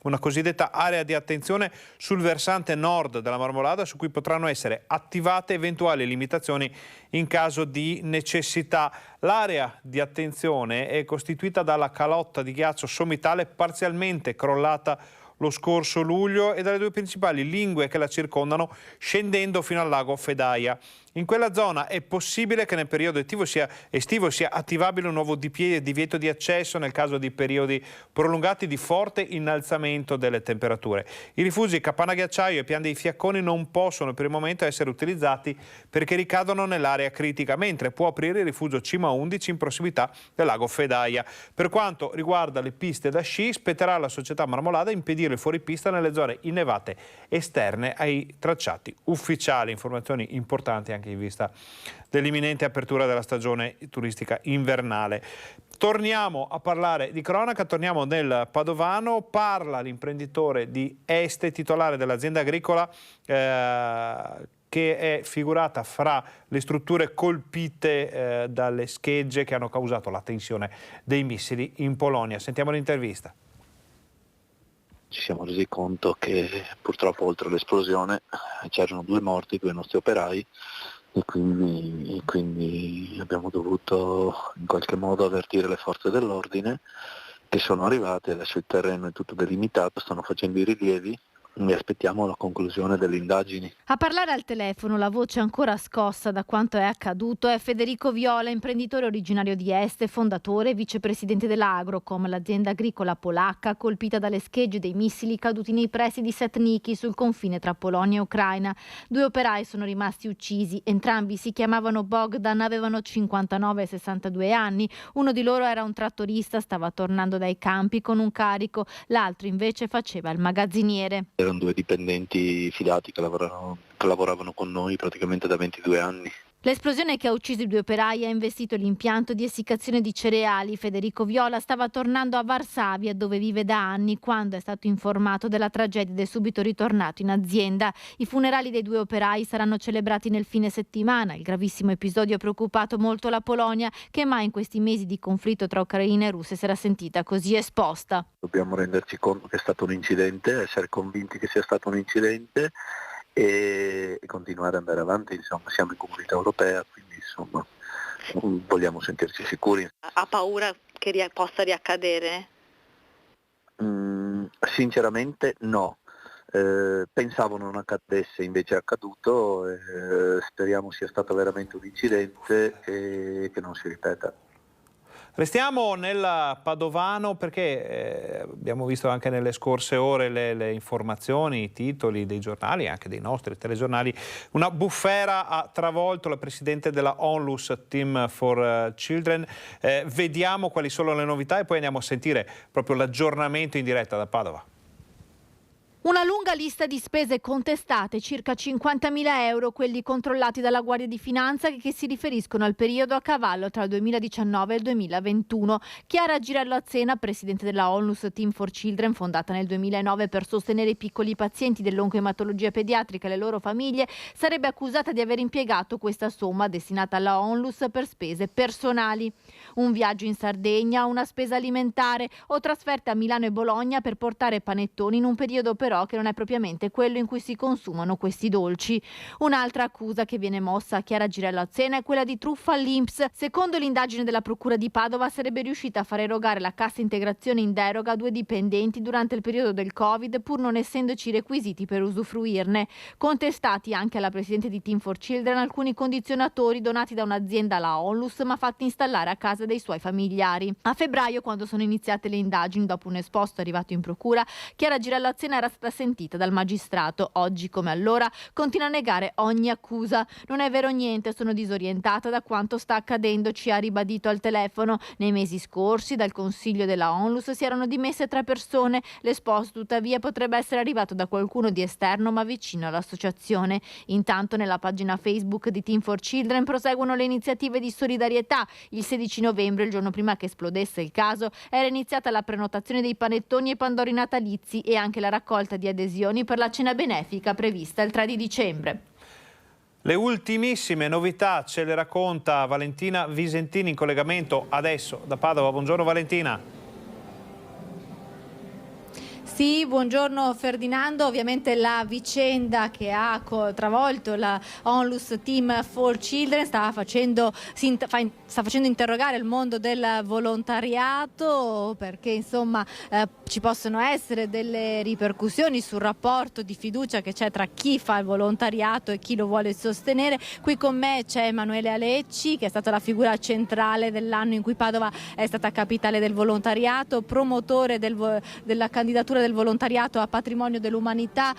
una cosiddetta area di attenzione sul versante nord della Marmolada, su cui potranno essere attivate eventuali limitazioni in caso di necessità. L'area di attenzione è costituita dalla calotta di ghiaccio sommitale parzialmente crollata lo scorso luglio e dalle due principali lingue che la circondano, scendendo fino al lago Fedaia. In quella zona è possibile che nel periodo estivo sia attivabile un nuovo divieto di accesso nel caso di periodi prolungati di forte innalzamento delle temperature. I rifugi Capanna Ghiacciaio e Pian dei Fiacconi non possono per il momento essere utilizzati perché ricadono nell'area critica, mentre può aprire il rifugio Cima 11 in prossimità del lago Fedaia. Per quanto riguarda le piste da sci, spetterà alla società Marmolada impedire il fuoripista nelle zone innevate esterne ai tracciati ufficiali. Informazioni importanti anche in vista dell'imminente apertura della stagione turistica invernale. Torniamo a parlare di cronaca, torniamo nel Padovano. Parla l'imprenditore di Este, titolare dell'azienda agricola che è figurata fra le strutture colpite dalle schegge che hanno causato la tensione dei missili in Polonia. Sentiamo l'intervista. Ci siamo resi conto che purtroppo oltre all'esplosione c'erano 2 morti, 2 nostri operai, e quindi abbiamo dovuto in qualche modo avvertire le forze dell'ordine che sono arrivate. Adesso il terreno è tutto delimitato, stanno facendo i rilievi e aspettiamo la conclusione delle indagini. A parlare al telefono, la voce ancora scossa da quanto è accaduto, è Federico Viola, imprenditore originario di Este, fondatore e vicepresidente dell'Agrocom, l'azienda agricola polacca colpita dalle schegge dei missili caduti nei pressi di Setniki sul confine tra Polonia e Ucraina. 2 operai sono rimasti uccisi, entrambi si chiamavano Bogdan, avevano 59 e 62 anni. Uno di loro era un trattorista, stava tornando dai campi con un carico, l'altro invece faceva il magazziniere. Erano 2 dipendenti fidati che lavoravano con noi praticamente da 22 anni. L'esplosione che ha ucciso i 2 operai ha investito l'impianto di essiccazione di cereali. Federico Viola stava tornando a Varsavia, dove vive da anni, quando è stato informato della tragedia ed è subito ritornato in azienda. I funerali dei 2 operai saranno celebrati nel fine settimana. Il gravissimo episodio ha preoccupato molto la Polonia, che mai in questi mesi di conflitto tra Ucraina e Russia si era sentita così esposta. Dobbiamo renderci conto che è stato un incidente, essere convinti che sia stato un incidente e continuare ad andare avanti. Insomma, siamo in Comunità Europea, quindi insomma vogliamo sentirci sicuri. Ha paura che possa riaccadere? Sinceramente no. Pensavo non accadesse, invece è accaduto. Speriamo sia stato veramente un incidente e che non si ripeta. Restiamo nel padovano perché abbiamo visto anche nelle scorse ore le informazioni, i titoli dei giornali, anche dei nostri telegiornali. Una bufera ha travolto la presidente della Onlus, Team for Children. Vediamo quali sono le novità e poi andiamo a sentire proprio l'aggiornamento in diretta da Padova. Una lunga lista di spese contestate, circa 50.000 euro, quelli controllati dalla Guardia di Finanza che si riferiscono al periodo a cavallo tra il 2019 e il 2021. Chiara Girello Azzena, presidente della Onlus Team for Children, fondata nel 2009 per sostenere i piccoli pazienti dell'oncoematologia pediatrica e le loro famiglie, sarebbe accusata di aver impiegato questa somma destinata alla Onlus per spese personali. Un viaggio in Sardegna, una spesa alimentare o trasferte a Milano e Bologna per portare panettoni in un periodo però che non è propriamente quello in cui si consumano questi dolci. Un'altra accusa che viene mossa a Chiara Girello Azzena è quella di truffa all'INPS. Secondo l'indagine della Procura di Padova sarebbe riuscita a far erogare la cassa integrazione in deroga a 2 dipendenti durante il periodo del Covid, pur non essendoci requisiti per usufruirne. Contestati anche alla presidente di Team for Children alcuni condizionatori donati da un'azienda alla Onlus ma fatti installare a casa dei suoi familiari. A febbraio, quando sono iniziate le indagini dopo un esposto arrivato in procura, Chiara Girello Azzena era stata sentita dal magistrato. Oggi come allora continua a negare ogni accusa. Non è vero niente, sono disorientata da quanto sta accadendo, ci ha ribadito al telefono. Nei mesi scorsi dal consiglio della Onlus si erano dimesse 3 persone. L'esposto tuttavia potrebbe essere arrivato da qualcuno di esterno ma vicino all'associazione. Intanto nella pagina Facebook di Team for Children proseguono le iniziative di solidarietà. Il 16 novembre, il giorno prima che esplodesse il caso, era iniziata la prenotazione dei panettoni e pandori natalizi e anche la raccolta di adesioni per la cena benefica prevista il 3 di dicembre. Le ultimissime novità ce le racconta Valentina Visentini in collegamento adesso da Padova. Buongiorno Valentina. Sì, buongiorno Ferdinando. Ovviamente la vicenda che ha travolto la Onlus Team for Children sta facendo interrogare il mondo del volontariato, perché insomma ci possono essere delle ripercussioni sul rapporto di fiducia che c'è tra chi fa il volontariato e chi lo vuole sostenere. Qui con me c'è Emanuele Alecci, che è stata la figura centrale dell'anno in cui Padova è stata capitale del volontariato, promotore della candidatura del volontariato a patrimonio dell'umanità.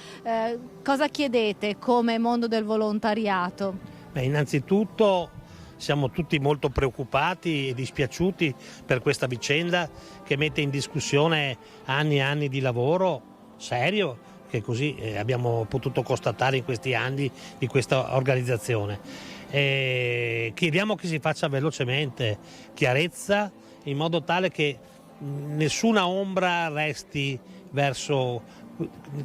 Cosa chiedete come mondo del volontariato? Innanzitutto siamo tutti molto preoccupati e dispiaciuti per questa vicenda che mette in discussione anni e anni di lavoro serio che così abbiamo potuto constatare in questi anni di questa organizzazione. Chiediamo che si faccia velocemente chiarezza in modo tale che nessuna ombra resti verso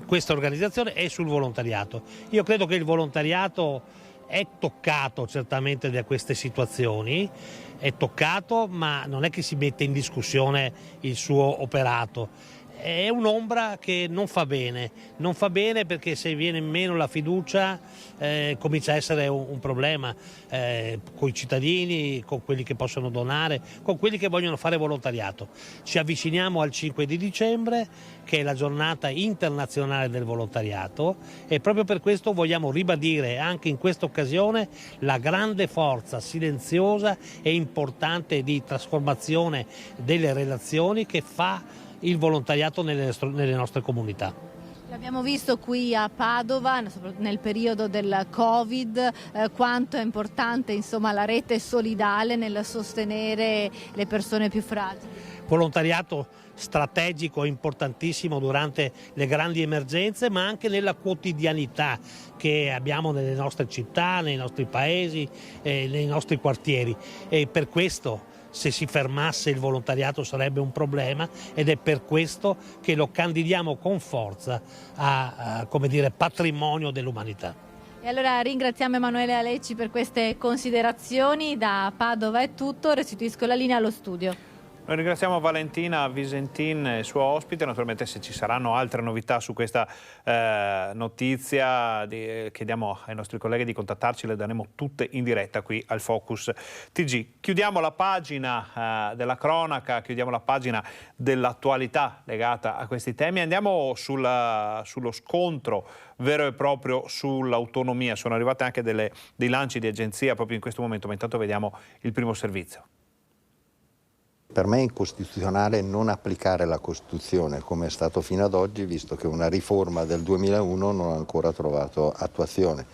questa organizzazione e sul volontariato. Io credo che il volontariato è toccato certamente da queste situazioni, è toccato, ma non è che si mette in discussione il suo operato. È un'ombra che non fa bene perché se viene meno la fiducia comincia a essere un problema con i cittadini, con quelli che possono donare, con quelli che vogliono fare volontariato. Ci avviciniamo al 5 di dicembre che è la giornata internazionale del volontariato e proprio per questo vogliamo ribadire anche in questa occasione la grande forza silenziosa e importante di trasformazione delle relazioni che fa il volontariato nelle nostre comunità. L'abbiamo visto qui a Padova nel periodo del Covid, quanto è importante insomma la rete solidale nel sostenere le persone più fragili. Volontariato strategico, importantissimo durante le grandi emergenze, ma anche nella quotidianità che abbiamo nelle nostre città, nei nostri paesi, nei nostri quartieri. E per questo, se si fermasse il volontariato sarebbe un problema, ed è per questo che lo candidiamo con forza a come dire, patrimonio dell'umanità. E allora ringraziamo Emanuele Alecci per queste considerazioni. Da Padova è tutto, restituisco la linea allo studio. Noi ringraziamo Valentina Visentin, suo ospite. Naturalmente, se ci saranno altre novità su questa notizia, chiediamo ai nostri colleghi di contattarci, le daremo tutte in diretta qui al Focus TG. Chiudiamo la pagina della cronaca, chiudiamo la pagina dell'attualità legata a questi temi. Andiamo sullo scontro vero e proprio sull'autonomia. Sono arrivate anche dei lanci di agenzia proprio in questo momento, ma intanto vediamo il primo servizio. Per me è incostituzionale non applicare la Costituzione come è stato fino ad oggi, visto che una riforma del 2001 non ha ancora trovato attuazione.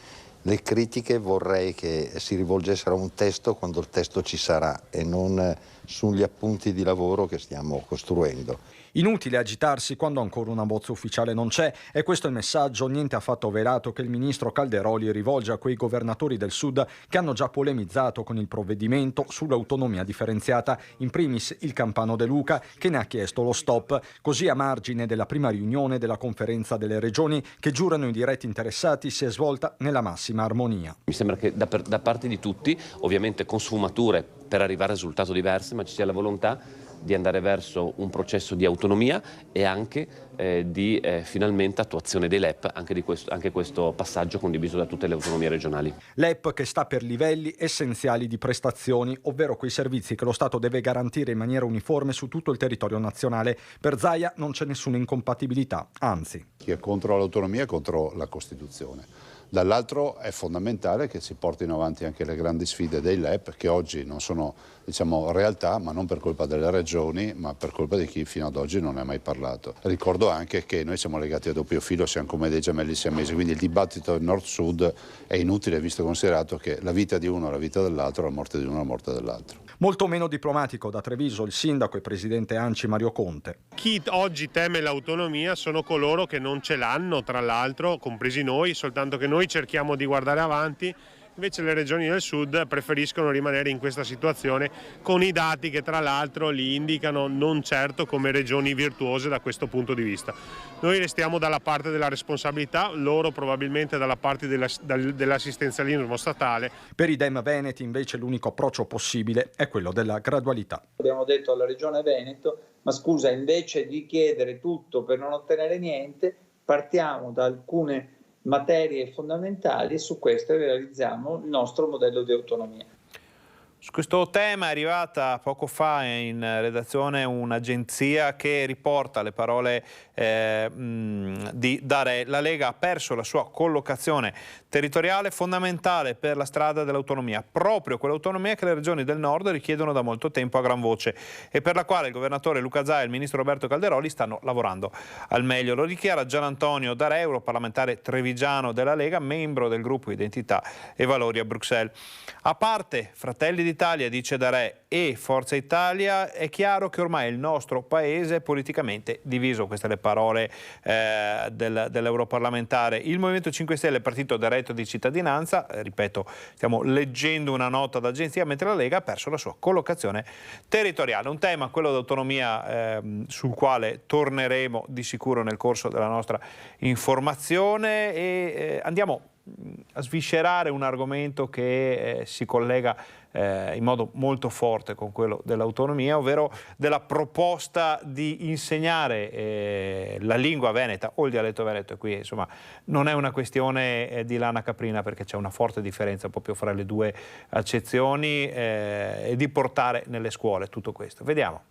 Le critiche vorrei che si rivolgessero a un testo quando il testo ci sarà e non sugli appunti di lavoro che stiamo costruendo. Inutile agitarsi quando ancora una bozza ufficiale non c'è, e questo è il messaggio niente affatto velato che il ministro Calderoli rivolge a quei governatori del Sud che hanno già polemizzato con il provvedimento sull'autonomia differenziata, in primis il campano De Luca che ne ha chiesto lo stop, così a margine della prima riunione della conferenza delle regioni che giurano i diretti interessati si è svolta nella massima armonia. Mi sembra che da parte di tutti, ovviamente con sfumature per arrivare a risultati diversi, ma ci sia la volontà di andare verso un processo di autonomia e anche di finalmente attuazione dei LEP, anche questo passaggio condiviso da tutte le autonomie regionali. L'EP che sta per livelli essenziali di prestazioni, ovvero quei servizi che lo Stato deve garantire in maniera uniforme su tutto il territorio nazionale. Per Zaia non c'è nessuna incompatibilità, anzi. Chi è contro l'autonomia è contro la Costituzione. Dall'altro è fondamentale che si portino avanti anche le grandi sfide dei LEP, che oggi non sono, diciamo, realtà, ma non per colpa delle regioni, ma per colpa di chi fino ad oggi non ne ha mai parlato. Ricordo anche che noi siamo legati a doppio filo, siamo come dei gemelli siamesi, quindi il dibattito nord-sud è inutile, visto e considerato che la vita di uno è la vita dell'altro, la morte di uno è la morte dell'altro. Molto meno diplomatico da Treviso il sindaco e presidente ANCI Mario Conte. Chi oggi teme l'autonomia sono coloro che non ce l'hanno, tra l'altro, compresi noi, soltanto che noi cerchiamo di guardare avanti. Invece le regioni del sud preferiscono rimanere in questa situazione con i dati che tra l'altro li indicano non certo come regioni virtuose da questo punto di vista. Noi restiamo dalla parte della responsabilità, loro probabilmente dalla parte dell'assistenzialismo statale. Per i Dem veneti invece l'unico approccio possibile è quello della gradualità. Abbiamo detto alla regione Veneto, ma scusa, invece di chiedere tutto per non ottenere niente, partiamo da alcune materie fondamentali e su queste realizziamo il nostro modello di autonomia. Su questo tema è arrivata poco fa in redazione un'agenzia che riporta le parole di Darè. La Lega ha perso la sua collocazione territoriale fondamentale per la strada dell'autonomia, proprio quell'autonomia che le regioni del nord richiedono da molto tempo a gran voce e per la quale il governatore Luca Zaia e il ministro Roberto Calderoli stanno lavorando al meglio. Lo dichiara Gian Antonio Darè, europarlamentare trevigiano della Lega, membro del gruppo Identità e Valori a Bruxelles. A parte Fratelli d'Italia, dice Darè, e Forza Italia, è chiaro che ormai il nostro paese è politicamente diviso. Queste le parole dell'europarlamentare. Il Movimento 5 Stelle, partito del reddito di cittadinanza, ripeto, stiamo leggendo una nota d'agenzia, mentre la Lega ha perso la sua collocazione territoriale. Un tema, quello dell'autonomia, sul quale torneremo di sicuro nel corso della nostra informazione e andiamo a sviscerare un argomento che si collega in modo molto forte con quello dell'autonomia, ovvero della proposta di insegnare la lingua veneta o il dialetto veneto. E qui insomma non è una questione di lana caprina, perché c'è una forte differenza proprio fra le due accezioni, e di portare nelle scuole tutto questo. Vediamo.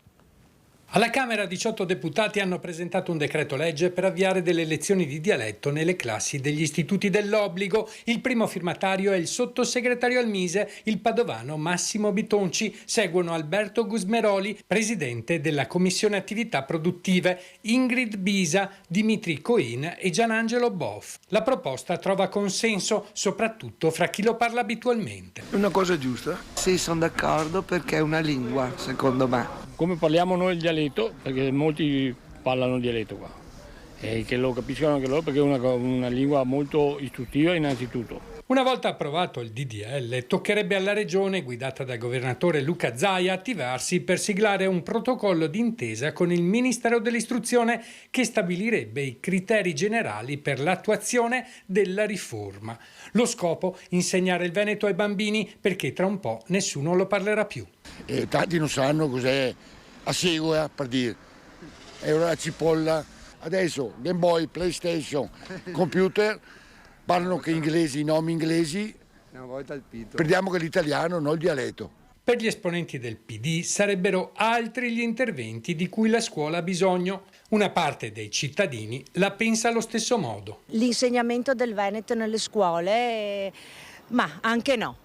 Alla Camera 18 deputati hanno presentato un decreto legge per avviare delle lezioni di dialetto nelle classi degli istituti dell'obbligo. Il primo firmatario è il sottosegretario al Mise, il padovano Massimo Bitonci. Seguono Alberto Gusmeroli, presidente della Commissione Attività Produttive, Ingrid Bisa, Dimitri Coin e Gianangelo Boff. La proposta trova consenso soprattutto fra chi lo parla abitualmente. È una cosa giusta? Sì, sono d'accordo perché è una lingua, secondo me. Come parliamo noi il dialetto, perché molti parlano dialetto qua, e che lo capiscono anche loro perché è una lingua molto istruttiva innanzitutto. Una volta approvato il DDL, toccherebbe alla Regione, guidata dal governatore Luca Zaia, attivarsi per siglare un protocollo d'intesa con il Ministero dell'Istruzione che stabilirebbe i criteri generali per l'attuazione della riforma. Lo scopo? Insegnare il veneto ai bambini perché tra un po' nessuno lo parlerà più. Tanti non sanno cos'è a Segua, per dire, è una cipolla. Adesso Game Boy, PlayStation, computer, parlano che inglesi, nomi inglesi, perdiamo che l'italiano, non il dialetto. Per gli esponenti del PD sarebbero altri gli interventi di cui la scuola ha bisogno. Una parte dei cittadini la pensa allo stesso modo. L'insegnamento del veneto nelle scuole, ma anche no.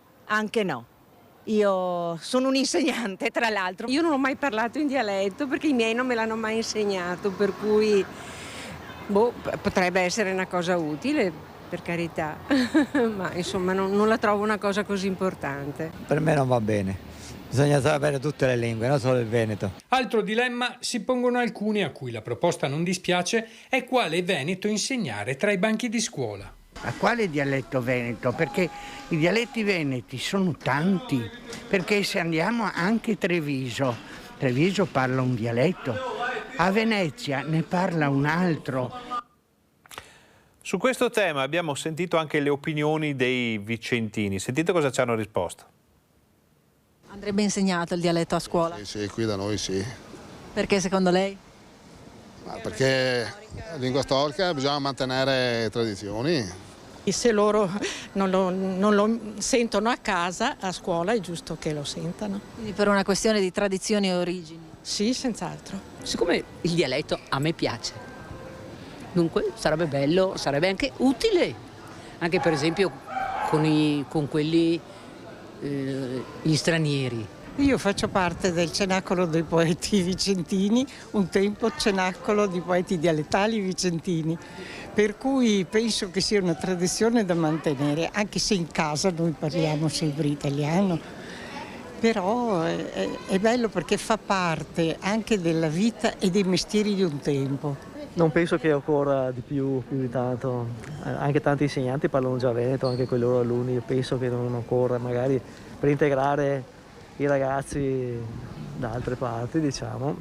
Io sono un insegnante, tra l'altro. Io non ho mai parlato in dialetto perché i miei non me l'hanno mai insegnato, per cui potrebbe essere una cosa utile, per carità, ma insomma non la trovo una cosa così importante. Per me non va bene, bisogna sapere tutte le lingue, non solo il veneto. Altro dilemma si pongono alcuni a cui la proposta non dispiace è quale veneto insegnare tra i banchi di scuola. A quale dialetto veneto? Perché i dialetti veneti sono tanti, perché se andiamo anche a Treviso parla un dialetto, a Venezia ne parla un altro. Su questo tema abbiamo sentito anche le opinioni dei vicentini. Sentite cosa ci hanno risposto. Andrebbe insegnato il dialetto a scuola? Sì, qui da noi sì. Perché secondo lei? Perché la lingua storica bisogna mantenere tradizioni. E se loro non lo sentono a casa, a scuola è giusto che lo sentano. Quindi per una questione di tradizioni e origini? Sì, senz'altro. Siccome il dialetto a me piace, dunque sarebbe bello, sarebbe anche utile, anche per esempio con quelli, gli stranieri. Io faccio parte del Cenacolo dei Poeti Vicentini, un tempo Cenacolo di Poeti Dialettali Vicentini, per cui penso che sia una tradizione da mantenere, anche se in casa noi parliamo sempre italiano, però è bello perché fa parte anche della vita e dei mestieri di un tempo. Non penso che occorra di più di tanto, anche tanti insegnanti parlano già veneto, anche con i loro alunni, io penso che non occorra, magari per integrare i ragazzi da altre parti, diciamo.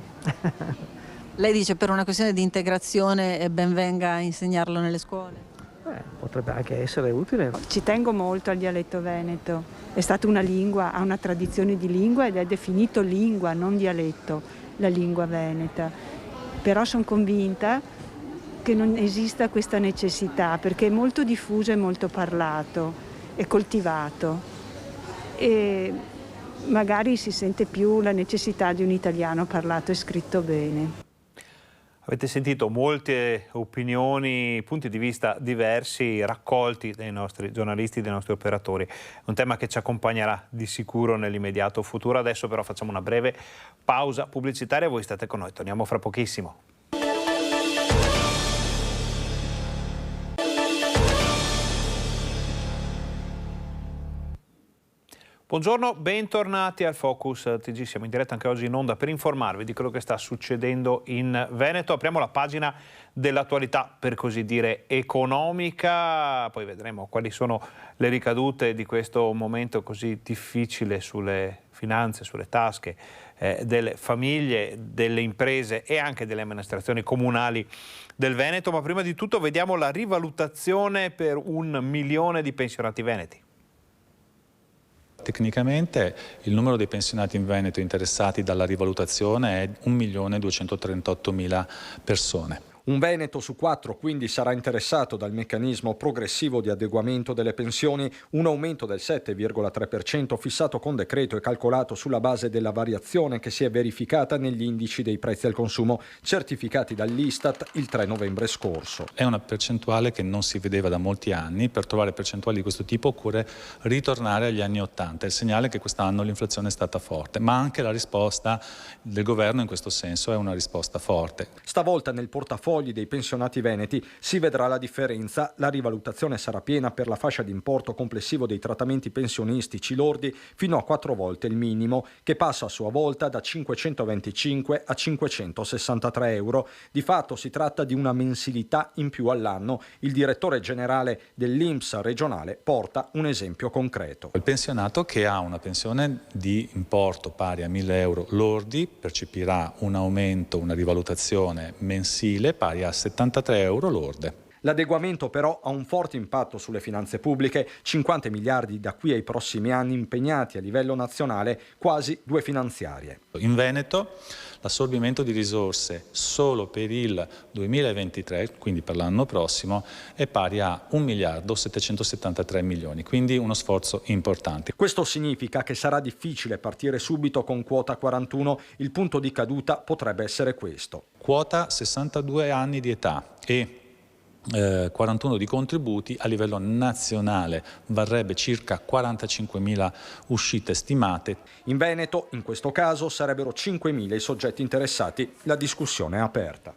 Lei dice per una questione di integrazione ben venga a insegnarlo nelle scuole? Potrebbe anche essere utile. Ci tengo molto al dialetto veneto, è stata una lingua, ha una tradizione di lingua ed è definito lingua, non dialetto, la lingua veneta. Però sono convinta che non esista questa necessità perché è molto diffuso e molto parlato, è coltivato e magari si sente più la necessità di un italiano parlato e scritto bene. Avete sentito molte opinioni, punti di vista diversi raccolti dai nostri giornalisti, dai nostri operatori. È un tema che ci accompagnerà di sicuro nell'immediato futuro. Adesso però facciamo una breve pausa pubblicitaria. Voi state con noi, torniamo fra pochissimo. Buongiorno, bentornati al Focus TG. Siamo in diretta anche oggi in onda per informarvi di quello che sta succedendo in Veneto. Apriamo la pagina dell'attualità, per così dire, economica. Poi vedremo quali sono le ricadute di questo momento così difficile sulle finanze, sulle tasche delle famiglie, delle imprese e anche delle amministrazioni comunali del Veneto. Ma prima di tutto vediamo la rivalutazione per 1 milione di pensionati veneti. Tecnicamente il numero dei pensionati in Veneto interessati dalla rivalutazione è 1.238.000 persone. Un Veneto su 4 quindi sarà interessato dal meccanismo progressivo di adeguamento delle pensioni, un aumento del 7,3% fissato con decreto e calcolato sulla base della variazione che si è verificata negli indici dei prezzi al consumo certificati dall'Istat il 3 novembre scorso. È una percentuale che non si vedeva da molti anni. Per trovare percentuali di questo tipo occorre ritornare agli anni 80. Il segnale è che quest'anno l'inflazione è stata forte, ma anche la risposta del governo in questo senso è una risposta forte. Stavolta nel portafoglio dei pensionati veneti si vedrà la differenza. La rivalutazione sarà piena per la fascia di importo complessivo dei trattamenti pensionistici lordi fino a 4 volte il minimo, che passa a sua volta da 525 a 563 euro. Di fatto si tratta di una mensilità in più all'anno. Il direttore generale dell'INPS regionale porta un esempio concreto. Il pensionato che ha una pensione di importo pari a 1.000 euro lordi percepirà un aumento, una rivalutazione mensile pari a 73 euro lorde. L'adeguamento però ha un forte impatto sulle finanze pubbliche, 50 miliardi da qui ai prossimi anni impegnati a livello nazionale, quasi 2 finanziarie. In Veneto l'assorbimento di risorse solo per il 2023, quindi per l'anno prossimo, è pari a 1.773 milioni, quindi uno sforzo importante. Questo significa che sarà difficile partire subito con quota 41, il punto di caduta potrebbe essere questo. Quota 62 anni di età e 41 di contributi a livello nazionale varrebbe circa 45.000 uscite stimate. In Veneto, in questo caso, sarebbero 5.000 i soggetti interessati. La discussione è aperta.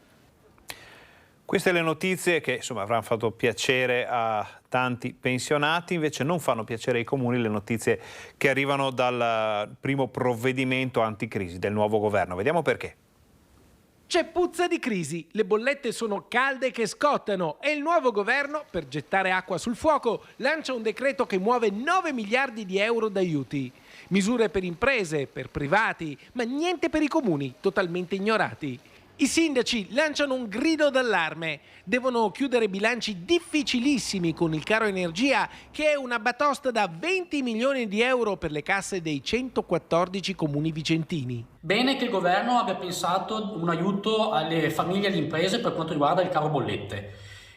Queste le notizie che avranno fatto piacere a tanti pensionati, invece non fanno piacere ai comuni le notizie che arrivano dal primo provvedimento anticrisi del nuovo governo. Vediamo perché. C'è puzza di crisi, le bollette sono calde che scottano e il nuovo governo, per gettare acqua sul fuoco, lancia un decreto che muove 9 miliardi di euro d'aiuti. Misure per imprese, per privati, ma niente per i comuni, totalmente ignorati. I sindaci lanciano un grido d'allarme. Devono chiudere bilanci difficilissimi con il caro energia, che è una batosta da 20 milioni di euro per le casse dei 114 comuni vicentini. Bene che il governo abbia pensato un aiuto alle famiglie e alle imprese per quanto riguarda il caro bollette.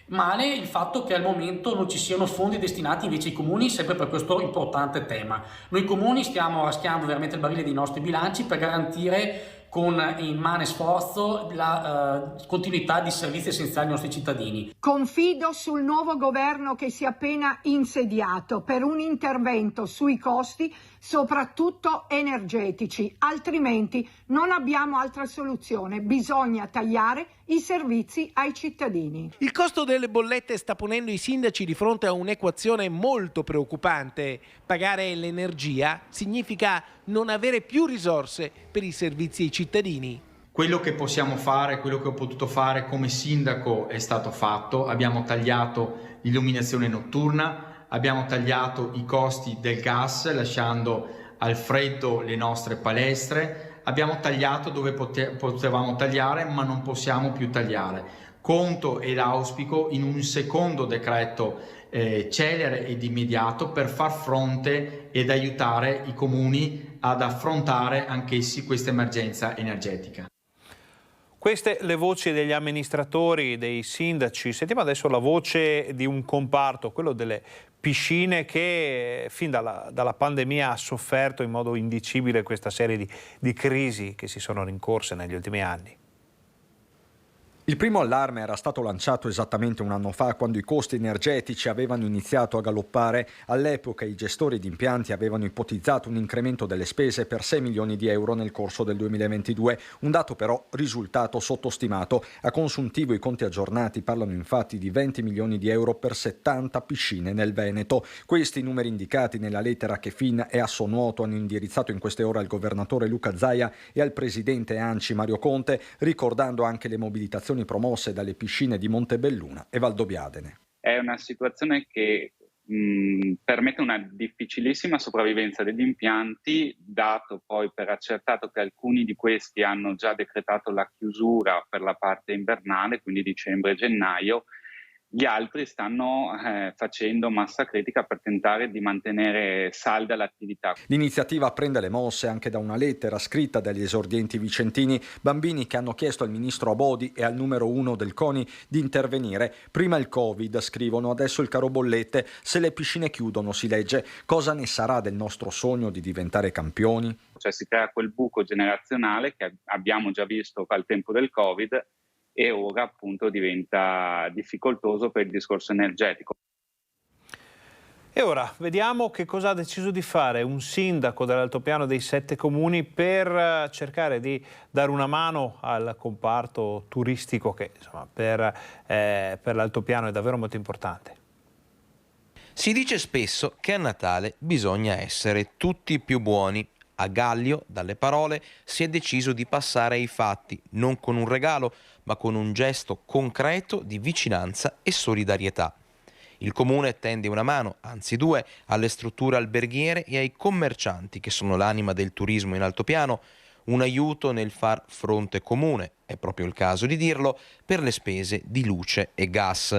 Male il fatto che al momento non ci siano fondi destinati invece ai comuni sempre per questo importante tema. Noi comuni stiamo raschiando veramente il barile dei nostri bilanci per garantire con immane sforzo la continuità di servizi essenziali ai nostri cittadini. Confido sul nuovo governo che si è appena insediato per un intervento sui costi, soprattutto energetici, altrimenti non abbiamo altra soluzione, bisogna tagliare i servizi ai cittadini. Il costo delle bollette sta ponendo i sindaci di fronte a un'equazione molto preoccupante. Pagare l'energia significa non avere più risorse per i servizi ai cittadini. Quello che possiamo fare, quello che ho potuto fare come sindaco è stato fatto. Abbiamo tagliato l'illuminazione notturna, abbiamo tagliato i costi del gas lasciando al freddo le nostre palestre, abbiamo tagliato dove potevamo tagliare ma non possiamo più tagliare. Conto ed auspico in un secondo decreto celere ed immediato per far fronte ed aiutare i comuni ad affrontare anch'essi questa emergenza energetica. Queste le voci degli amministratori, dei sindaci. Sentiamo adesso la voce di un comparto, quello delle piscine, che fin dalla pandemia ha sofferto in modo indicibile questa serie di crisi che si sono rincorse negli ultimi anni. Il primo allarme era stato lanciato esattamente un anno fa, quando i costi energetici avevano iniziato a galoppare. All'epoca i gestori di impianti avevano ipotizzato un incremento delle spese per 6 milioni di euro nel corso del 2022, un dato però risultato sottostimato. A consuntivo i conti aggiornati parlano infatti di 20 milioni di euro per 70 piscine nel Veneto. Questi numeri indicati nella lettera che Fin e Assonuoto hanno indirizzato in queste ore al governatore Luca Zaia e al presidente ANCI Mario Conte, ricordando anche le mobilitazioni promosse dalle piscine di Montebelluna e Valdobbiadene. È una situazione che permette una difficilissima sopravvivenza degli impianti, dato poi per accertato che alcuni di questi hanno già decretato la chiusura per la parte invernale, quindi dicembre e gennaio, gli altri stanno facendo massa critica per tentare di mantenere salda l'attività. L'iniziativa prende le mosse anche da una lettera scritta dagli esordienti vicentini, bambini che hanno chiesto al ministro Abodi e al numero 1 del CONI di intervenire. Prima il Covid, scrivono, adesso il caro bollette, se le piscine chiudono, si legge, cosa ne sarà del nostro sogno di diventare campioni? Cioè si crea quel buco generazionale che abbiamo già visto al tempo del Covid, e ora appunto diventa difficoltoso per il discorso energetico. E ora vediamo che cosa ha deciso di fare un sindaco dell'altopiano dei 7 comuni per cercare di dare una mano al comparto turistico che insomma, per l'altopiano è davvero molto importante. Si dice spesso che a Natale bisogna essere tutti più buoni. A Gallio, dalle parole, si è deciso di passare ai fatti, non con un regalo, ma con un gesto concreto di vicinanza e solidarietà. Il comune tende una mano, anzi due, alle strutture alberghiere e ai commercianti che sono l'anima del turismo in altopiano, un aiuto nel far fronte comune, è proprio il caso di dirlo, per le spese di luce e gas.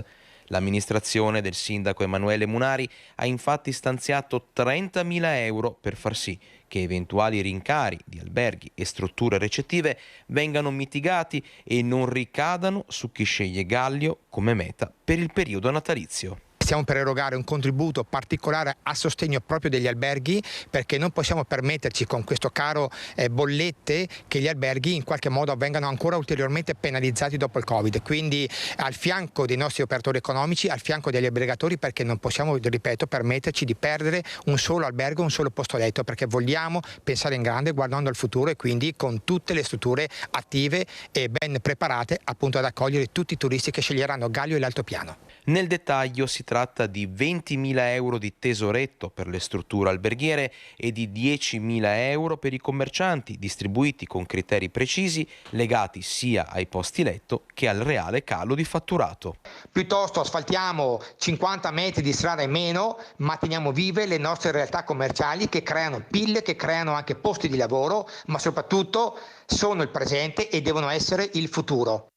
L'amministrazione del sindaco Emanuele Munari ha infatti stanziato 30.000 euro per far sì che eventuali rincari di alberghi e strutture recettive vengano mitigati e non ricadano su chi sceglie Gallio come meta per il periodo natalizio. Stiamo per erogare un contributo particolare a sostegno proprio degli alberghi, perché non possiamo permetterci con questo caro bollette che gli alberghi in qualche modo vengano ancora ulteriormente penalizzati dopo il Covid. Quindi al fianco dei nostri operatori economici, al fianco degli albergatori, perché non possiamo, ripeto, permetterci di perdere un solo albergo, un solo posto letto, perché vogliamo pensare in grande guardando al futuro e quindi con tutte le strutture attive e ben preparate appunto ad accogliere tutti i turisti che sceglieranno Gallio e l'altopiano. Nel dettaglio si tratta di 20.000 euro di tesoretto per le strutture alberghiere e di 10.000 euro per i commercianti, distribuiti con criteri precisi legati sia ai posti letto che al reale calo di fatturato. Piuttosto asfaltiamo 50 metri di strada in meno, ma teniamo vive le nostre realtà commerciali che creano PIL, che creano anche posti di lavoro, ma soprattutto sono il presente e devono essere il futuro.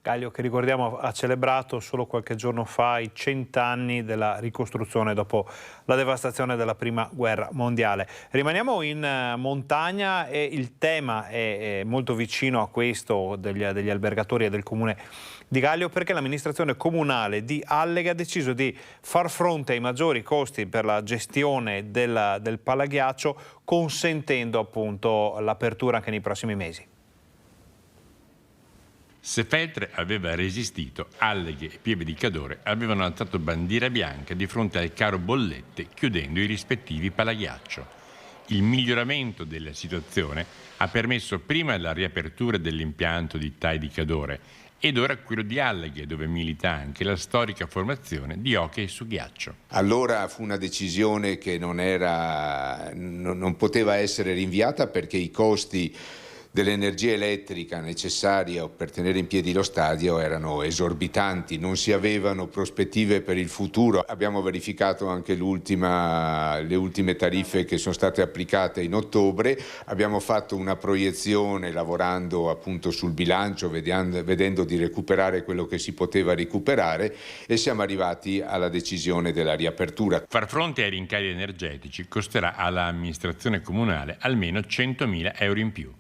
Gallio, che ricordiamo ha celebrato solo qualche giorno fa i 100 anni della ricostruzione dopo la devastazione della Prima Guerra Mondiale. Rimaniamo in montagna e il tema è molto vicino a questo degli albergatori e del comune di Gallio, perché l'amministrazione comunale di Alleghe ha deciso di far fronte ai maggiori costi per la gestione del palaghiaccio, consentendo appunto l'apertura anche nei prossimi mesi. Se Feltre aveva resistito, Alleghe e Pieve di Cadore avevano alzato bandiera bianca di fronte al caro bollette, chiudendo i rispettivi palaghiaccio. Il miglioramento della situazione ha permesso prima la riapertura dell'impianto di TAI di Cadore ed ora quello di Alleghe, dove milita anche la storica formazione di hockey su ghiaccio. Allora fu una decisione che non poteva essere rinviata, perché i costi dell'energia elettrica necessaria per tenere in piedi lo stadio erano esorbitanti, non si avevano prospettive per il futuro. Abbiamo verificato anche le ultime tariffe che sono state applicate in ottobre, abbiamo fatto una proiezione lavorando appunto sul bilancio, vedendo di recuperare quello che si poteva recuperare, e siamo arrivati alla decisione della riapertura. Far fronte ai rincari energetici costerà all'amministrazione comunale almeno 100.000 euro in più.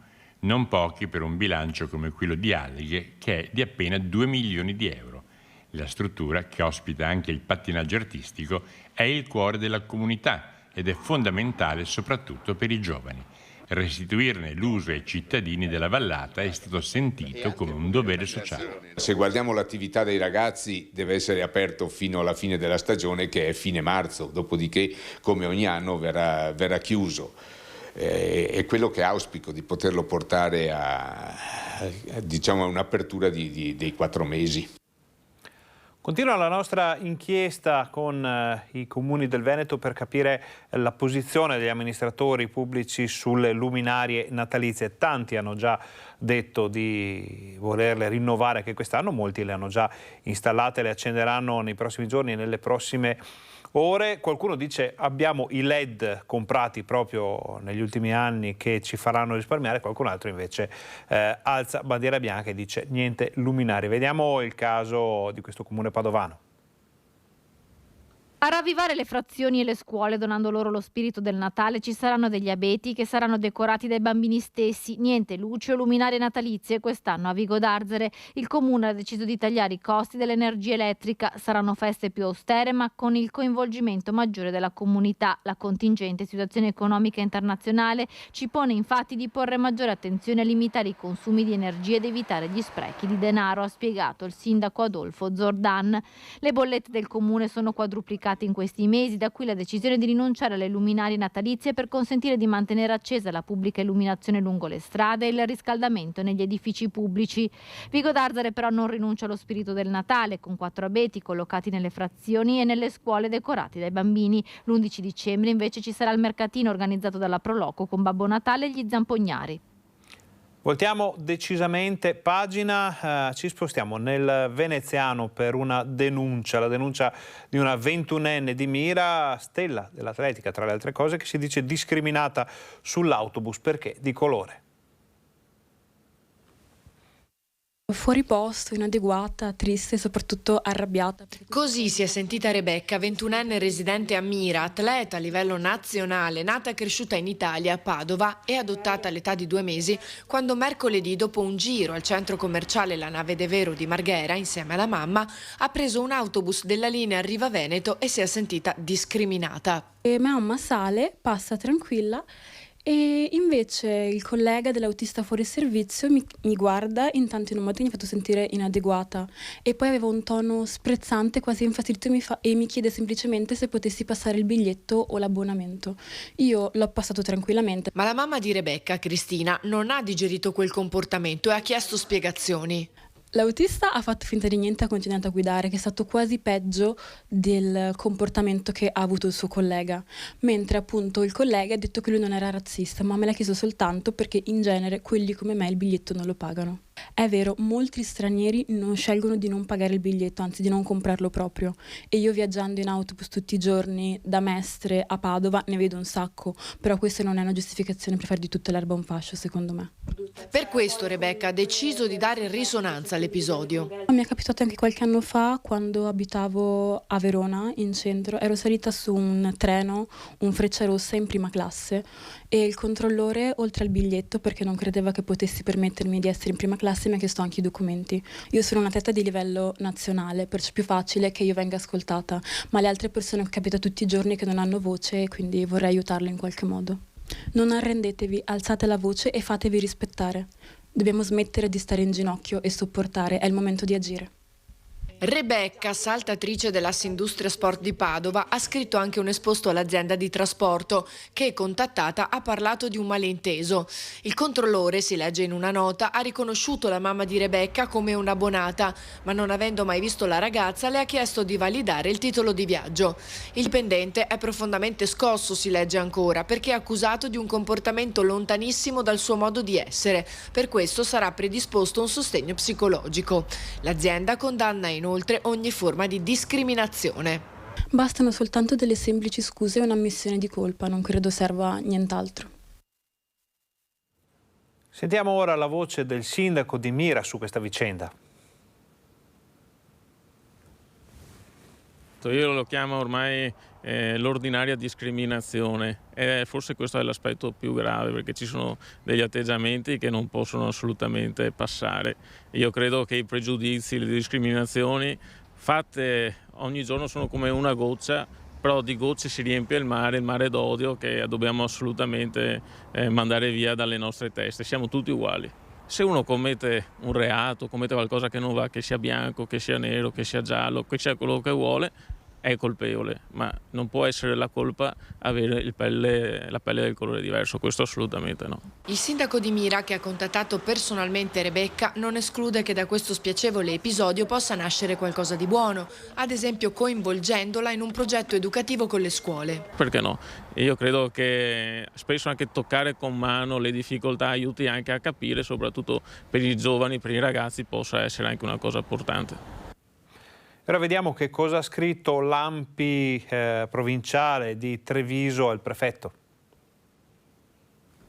Non pochi per un bilancio come quello di Alleghe, che è di appena 2 milioni di euro. La struttura, che ospita anche il pattinaggio artistico, è il cuore della comunità ed è fondamentale soprattutto per i giovani. Restituirne l'uso ai cittadini della vallata è stato sentito come un dovere sociale. Se guardiamo l'attività dei ragazzi, deve essere aperto fino alla fine della stagione, che è fine marzo, dopodiché come ogni anno verrà chiuso. È quello che auspico, di poterlo portare a un'apertura dei 4 mesi. Continua la nostra inchiesta con i comuni del Veneto per capire la posizione degli amministratori pubblici sulle luminarie natalizie. Tanti hanno già detto di volerle rinnovare anche quest'anno, molti le hanno già installate, le accenderanno nei prossimi giorni e nelle prossime ore. Qualcuno dice abbiamo i LED comprati proprio negli ultimi anni che ci faranno risparmiare, qualcun altro invece alza bandiera bianca e dice niente luminari. Vediamo il caso di questo comune padovano. A ravvivare le frazioni e le scuole, donando loro lo spirito del Natale, ci saranno degli abeti che saranno decorati dai bambini stessi. Niente luci o luminarie natalizie quest'anno a Vigo d'Arzere. Il comune ha deciso di tagliare i costi dell'energia elettrica. Saranno feste più austere, ma con il coinvolgimento maggiore della comunità. La contingente situazione economica internazionale ci pone infatti di porre maggiore attenzione a limitare i consumi di energia ed evitare gli sprechi di denaro, ha spiegato il sindaco Adolfo Zordan. Le bollette del comune sono quadruplicate in questi mesi, da qui la decisione di rinunciare alle luminarie natalizie per consentire di mantenere accesa la pubblica illuminazione lungo le strade e il riscaldamento negli edifici pubblici. Vigo d'Arzere però non rinuncia allo spirito del Natale, con 4 abeti collocati nelle frazioni e nelle scuole decorati dai bambini. L'11 dicembre invece ci sarà il mercatino organizzato dalla Proloco con Babbo Natale e gli zampognari. Voltiamo decisamente pagina, ci spostiamo nel veneziano per una denuncia, la denuncia di una 21enne di Mira, stella dell'atletica tra le altre cose, che si dice discriminata sull'autobus perché di colore. Fuori posto, inadeguata, triste e soprattutto arrabbiata. Così si è sentita Rebecca, 21enne residente a Mira, atleta a livello nazionale, nata e cresciuta in Italia, a Padova e adottata all'età di 2 mesi, quando mercoledì, dopo un giro al centro commerciale La Nave de Vero di Marghera, insieme alla mamma, ha preso un autobus della linea Riva Veneto e si è sentita discriminata. E mamma sale, passa tranquilla. E invece il collega dell'autista fuori servizio mi guarda, intanto in un modo che mi ha fatto sentire inadeguata, e poi aveva un tono sprezzante, quasi infastidito, e mi chiede semplicemente se potessi passare il biglietto o l'abbonamento. Io l'ho passato tranquillamente. Ma la mamma di Rebecca, Cristina, non ha digerito quel comportamento e ha chiesto spiegazioni. L'autista ha fatto finta di niente e ha continuato a guidare, che è stato quasi peggio del comportamento che ha avuto il suo collega, mentre appunto il collega ha detto che lui non era razzista, ma me l'ha chiesto soltanto perché in genere quelli come me il biglietto non lo pagano. È vero, molti stranieri non scelgono di non pagare il biglietto, anzi di non comprarlo proprio, e io viaggiando in autobus tutti i giorni da Mestre a Padova ne vedo un sacco, però questa non è una giustificazione per fare di tutta l'erba un fascio, secondo me. Per questo Rebecca ha deciso di dare risonanza all'episodio. Mi è capitato anche qualche anno fa, quando abitavo a Verona, in centro, ero salita su un treno, un Frecciarossa in prima classe, e il controllore, oltre al biglietto, perché non credeva che potessi permettermi di essere in prima classe, mi ha chiesto anche i documenti. Io sono un atleta di livello nazionale, perciò è più facile che io venga ascoltata, ma le altre persone capita tutti i giorni che non hanno voce e quindi vorrei aiutarle in qualche modo. Non arrendetevi, alzate la voce e fatevi rispettare. Dobbiamo smettere di stare in ginocchio e sopportare, è il momento di agire. Rebecca, saltatrice dell'Assindustria Sport di Padova, ha scritto anche un esposto all'azienda di trasporto che, contattata, ha parlato di un malinteso. Il controllore, si legge in una nota, ha riconosciuto la mamma di Rebecca come un'abbonata, ma non avendo mai visto la ragazza le ha chiesto di validare il titolo di viaggio. Il dipendente è profondamente scosso, si legge ancora, perché è accusato di un comportamento lontanissimo dal suo modo di essere. Per questo sarà predisposto un sostegno psicologico. L'azienda condanna inoltre ogni forma di discriminazione. Bastano soltanto delle semplici scuse e un'ammissione di colpa, non credo serva nient'altro. Sentiamo ora la voce del sindaco di Mira su questa vicenda. Io lo chiamo ormai l'ordinaria discriminazione e forse questo è l'aspetto più grave, perché ci sono degli atteggiamenti che non possono assolutamente passare. Io credo che i pregiudizi, le discriminazioni fatte ogni giorno sono come una goccia, però di gocce si riempie il mare d'odio che dobbiamo assolutamente mandare via dalle nostre teste. Siamo tutti uguali. Se uno commette un reato, commette qualcosa che non va, che sia bianco, che sia nero, che sia giallo, che sia quello che vuole, è colpevole, ma non può essere la colpa avere la pelle del colore diverso, questo assolutamente no. Il sindaco di Mira, che ha contattato personalmente Rebecca, non esclude che da questo spiacevole episodio possa nascere qualcosa di buono, ad esempio coinvolgendola in un progetto educativo con le scuole. Perché no? Io credo che spesso anche toccare con mano le difficoltà aiuti anche a capire, soprattutto per i giovani, per i ragazzi, possa essere anche una cosa importante. Ora vediamo che cosa ha scritto l'ANPI provinciale di Treviso al prefetto.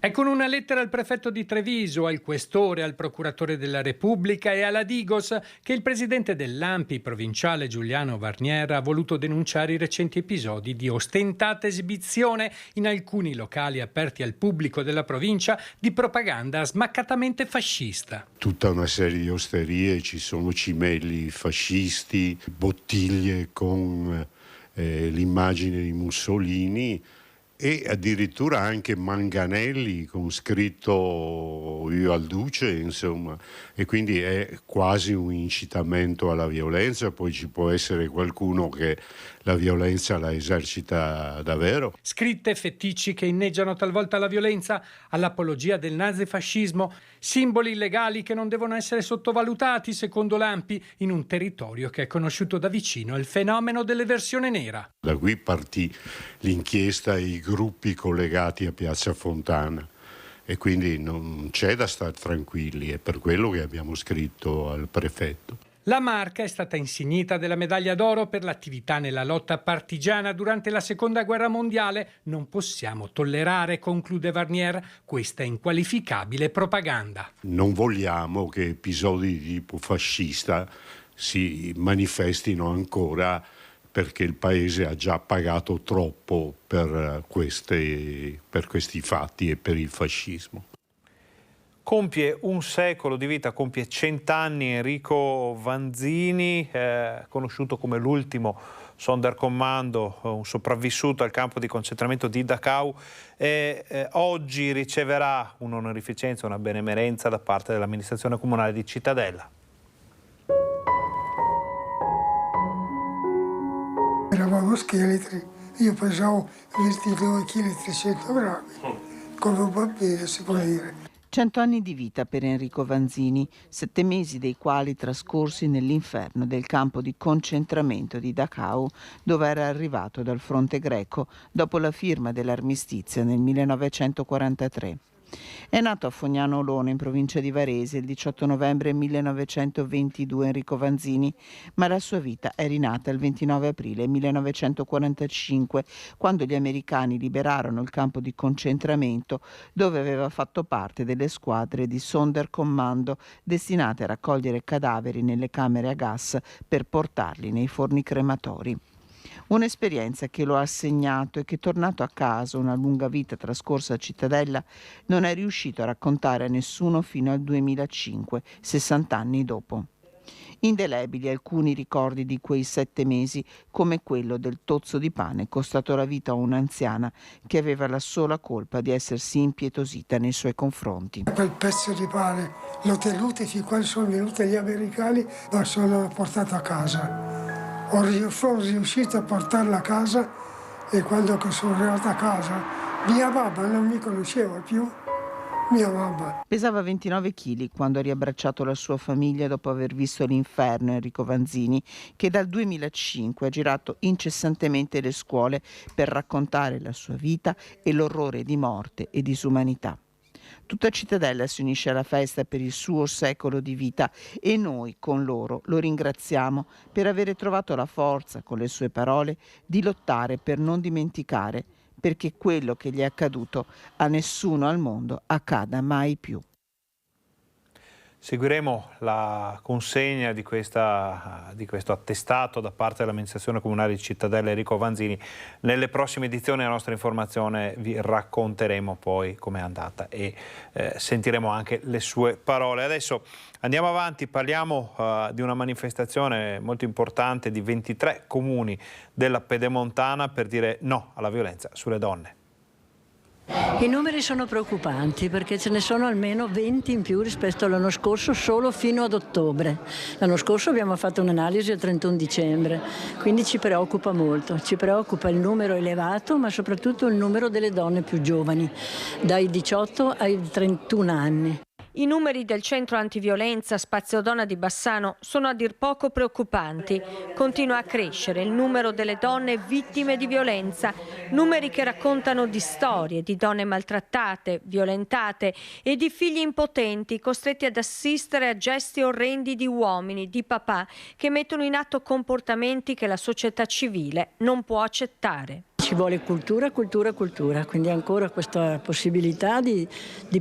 È con una lettera al prefetto di Treviso, al questore, al procuratore della Repubblica e alla Digos che il presidente dell'ANPI provinciale Giuliano Varnier ha voluto denunciare i recenti episodi di ostentata esibizione in alcuni locali aperti al pubblico della provincia di propaganda smaccatamente fascista. Tutta una serie di osterie, ci sono cimelli fascisti, bottiglie con l'immagine di Mussolini, e addirittura anche manganelli con scritto "Io al Duce", insomma, e quindi è quasi un incitamento alla violenza. Poi ci può essere qualcuno che la violenza la esercita davvero. Scritte e feticci che inneggiano talvolta alla violenza, all'apologia del nazifascismo, simboli illegali che non devono essere sottovalutati, secondo l'ANPI, in un territorio che è conosciuto da vicino il fenomeno dell'eversione nera. Da qui partì l'inchiesta e i gruppi collegati a Piazza Fontana, e quindi non c'è da stare tranquilli, è per quello che abbiamo scritto al prefetto. La Marca è stata insignita della medaglia d'oro per l'attività nella lotta partigiana durante la Seconda Guerra Mondiale. Non possiamo tollerare, conclude Varnier, questa inqualificabile propaganda. Non vogliamo che episodi di tipo fascista si manifestino ancora, perché il Paese ha già pagato troppo per questi fatti e per il fascismo. Compie un secolo di vita, compie 100 anni Enrico Vanzini, conosciuto come l'ultimo Sonderkommando, un sopravvissuto al campo di concentramento di Dachau, e oggi riceverà un'onorificenza, una benemerenza da parte dell'amministrazione comunale di Cittadella. Eravamo scheletri, io pesavo 22 kg e 300 grammi, come un bambino si può dire. 100 anni di vita per Enrico Vanzini, 7 mesi dei quali trascorsi nell'inferno del campo di concentramento di Dachau, dove era arrivato dal fronte greco dopo la firma dell'armistizio nel 1943. È nato a Fognano Olone, in provincia di Varese, il 18 novembre 1922 Enrico Vanzini, ma la sua vita è rinata il 29 aprile 1945, quando gli americani liberarono il campo di concentramento dove aveva fatto parte delle squadre di Sonderkommando destinate a raccogliere cadaveri nelle camere a gas per portarli nei forni crematori. Un'esperienza che lo ha segnato e che, tornato a casa, una lunga vita trascorsa a Cittadella, non è riuscito a raccontare a nessuno fino al 2005, 60 anni dopo. Indelebili alcuni ricordi di quei 7 mesi, come quello del tozzo di pane costato la vita a un'anziana che aveva la sola colpa di essersi impietosita nei suoi confronti. Quel pezzo di pane l'ho tenuto fin quando sono venuti gli americani, ma sono portato a casa. Sono riuscito a portarla a casa, e quando sono arrivato a casa mia mamma non mi conosceva più. Mia mamma pesava 29 kg quando ha riabbracciato la sua famiglia dopo aver visto l'inferno. Enrico Vanzini, che dal 2005 ha girato incessantemente le scuole per raccontare la sua vita e l'orrore di morte e disumanità. Tutta Cittadella si unisce alla festa per il suo secolo di vita, e noi con loro lo ringraziamo per avere trovato la forza, con le sue parole, di lottare per non dimenticare, perché quello che gli è accaduto a nessuno al mondo accada mai più. Seguiremo la consegna di questo attestato da parte dell'amministrazione comunale di Cittadella Enrico Vanzini. Nelle prossime edizioni della nostra informazione vi racconteremo poi com'è andata e sentiremo anche le sue parole. Adesso andiamo avanti, parliamo di una manifestazione molto importante di 23 comuni della Pedemontana per dire no alla violenza sulle donne. I numeri sono preoccupanti perché ce ne sono almeno 20 in più rispetto all'anno scorso, solo fino ad ottobre. L'anno scorso abbiamo fatto un'analisi al 31 dicembre, quindi ci preoccupa molto. Ci preoccupa il numero elevato, ma soprattutto il numero delle donne più giovani, dai 18 ai 31 anni. I numeri del centro antiviolenza Spazio Donna di Bassano sono a dir poco preoccupanti. Continua a crescere il numero delle donne vittime di violenza, numeri che raccontano di storie di donne maltrattate, violentate e di figli impotenti costretti ad assistere a gesti orrendi di uomini, di papà, che mettono in atto comportamenti che la società civile non può accettare. Ci vuole cultura, cultura, cultura, quindi ancora questa possibilità di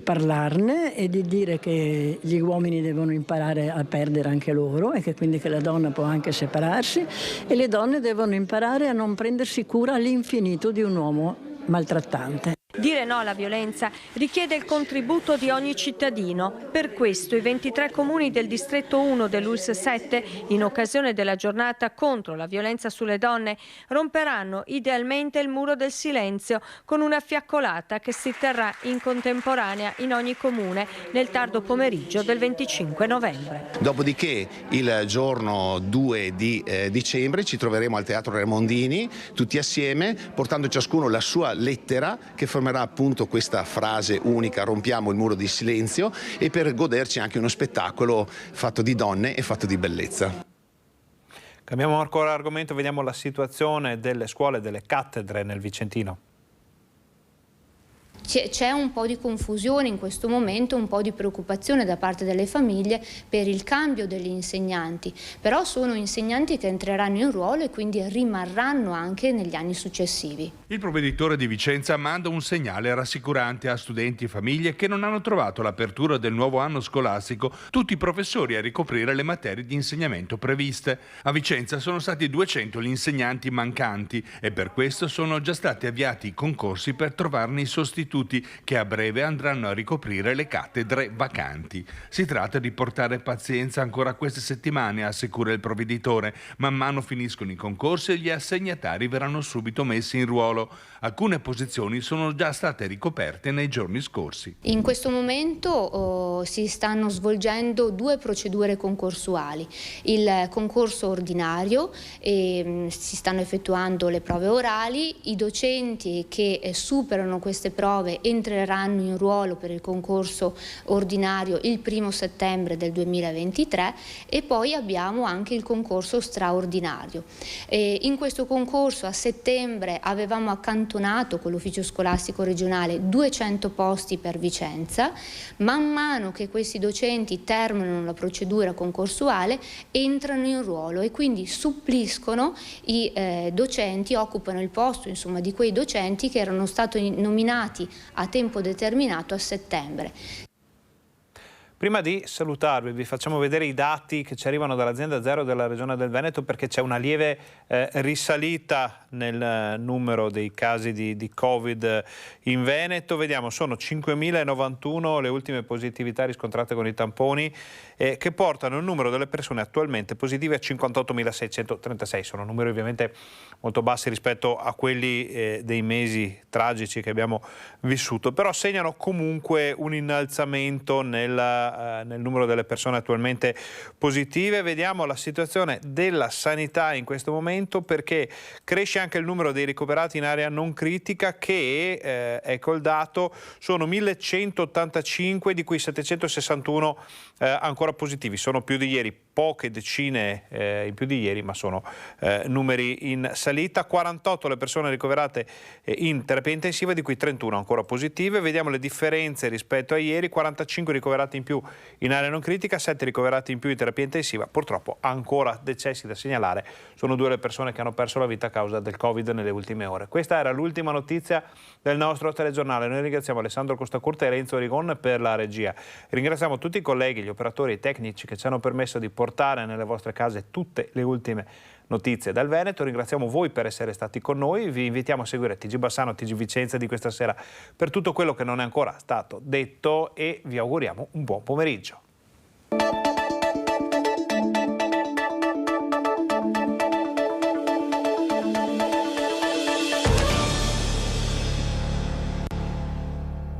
parlarne e di dire che gli uomini devono imparare a perdere anche loro e che quindi che la donna può anche separarsi e le donne devono imparare a non prendersi cura all'infinito di un uomo maltrattante. Dire no alla violenza richiede il contributo di ogni cittadino. Per questo i 23 comuni del distretto 1 dell'ULSS 7, in occasione della giornata contro la violenza sulle donne, romperanno idealmente il muro del silenzio con una fiaccolata che si terrà in contemporanea in ogni comune nel tardo pomeriggio del 25 novembre. Dopodiché il giorno 2 di dicembre ci troveremo al Teatro Raimondini tutti assieme, portando ciascuno la sua lettera che formerà appunto questa frase unica: rompiamo il muro di silenzio, e per goderci anche uno spettacolo fatto di donne e fatto di bellezza. Cambiamo ancora argomento, vediamo la situazione delle scuole e delle cattedre nel Vicentino. C'è un po' di confusione in questo momento, un po' di preoccupazione da parte delle famiglie per il cambio degli insegnanti, però sono insegnanti che entreranno in ruolo e quindi rimarranno anche negli anni successivi. Il provveditore di Vicenza manda un segnale rassicurante a studenti e famiglie che non hanno trovato l'apertura del nuovo anno scolastico tutti i professori a ricoprire le materie di insegnamento previste. A Vicenza sono stati 200 gli insegnanti mancanti e per questo sono già stati avviati i concorsi per trovarne i sostituti che a breve andranno a ricoprire le cattedre vacanti. Si tratta di portare pazienza ancora queste settimane, assicura il provveditore. Man mano finiscono i concorsi e gli assegnatari verranno subito messi in ruolo. Alcune posizioni sono già state ricoperte nei giorni scorsi. In questo momento si stanno svolgendo 2 procedure concorsuali. Il concorso ordinario, si stanno effettuando le prove orali, i docenti che superano queste prove entreranno in ruolo per il concorso ordinario il 1° settembre del 2023 e poi abbiamo anche il concorso straordinario. In questo concorso a settembre avevamo accantonato con l'ufficio scolastico regionale 200 posti per Vicenza. Man mano che questi docenti terminano la procedura concorsuale entrano in ruolo e quindi suppliscono i docenti, occupano il posto insomma di quei docenti che erano stati nominati a tempo determinato a settembre. Prima di salutarvi vi facciamo vedere i dati che ci arrivano dall'azienda Zero della Regione del Veneto, perché c'è una lieve risalita nel numero dei casi di Covid in Veneto. Vediamo, sono 5.091 le ultime positività riscontrate con i tamponi, che portano il numero delle persone attualmente positive a 58.636. Sono numeri ovviamente molto bassi rispetto a quelli dei mesi tragici che abbiamo vissuto, però segnano comunque un innalzamento nel numero delle persone attualmente positive. Vediamo la situazione della sanità in questo momento, perché cresce anche il numero dei ricoverati in area non critica, che ecco il dato, sono 1.185, di cui 761 ancora positivi. Sono più di ieri, poche decine in più di ieri, ma sono numeri in salita. 48 le persone ricoverate in terapia intensiva, di cui 31 ancora positive. Vediamo le differenze rispetto a ieri: 45 ricoverati in più in area non critica, 7 ricoverati in più in terapia intensiva. Purtroppo ancora decessi da segnalare, sono 2 le persone che hanno perso la vita a causa del Covid nelle ultime ore. Questa era l'ultima notizia del nostro telegiornale. Noi ringraziamo Alessandro Costacurta e Renzo Rigon per la regia. Ringraziamo tutti i colleghi, gli operatori e i tecnici che ci hanno permesso di portare nelle vostre case tutte le ultime notizie dal Veneto. Ringraziamo voi per essere stati con noi. Vi invitiamo a seguire TG Bassano, TG Vicenza di questa sera per tutto quello che non è ancora stato detto e vi auguriamo un buon pomeriggio.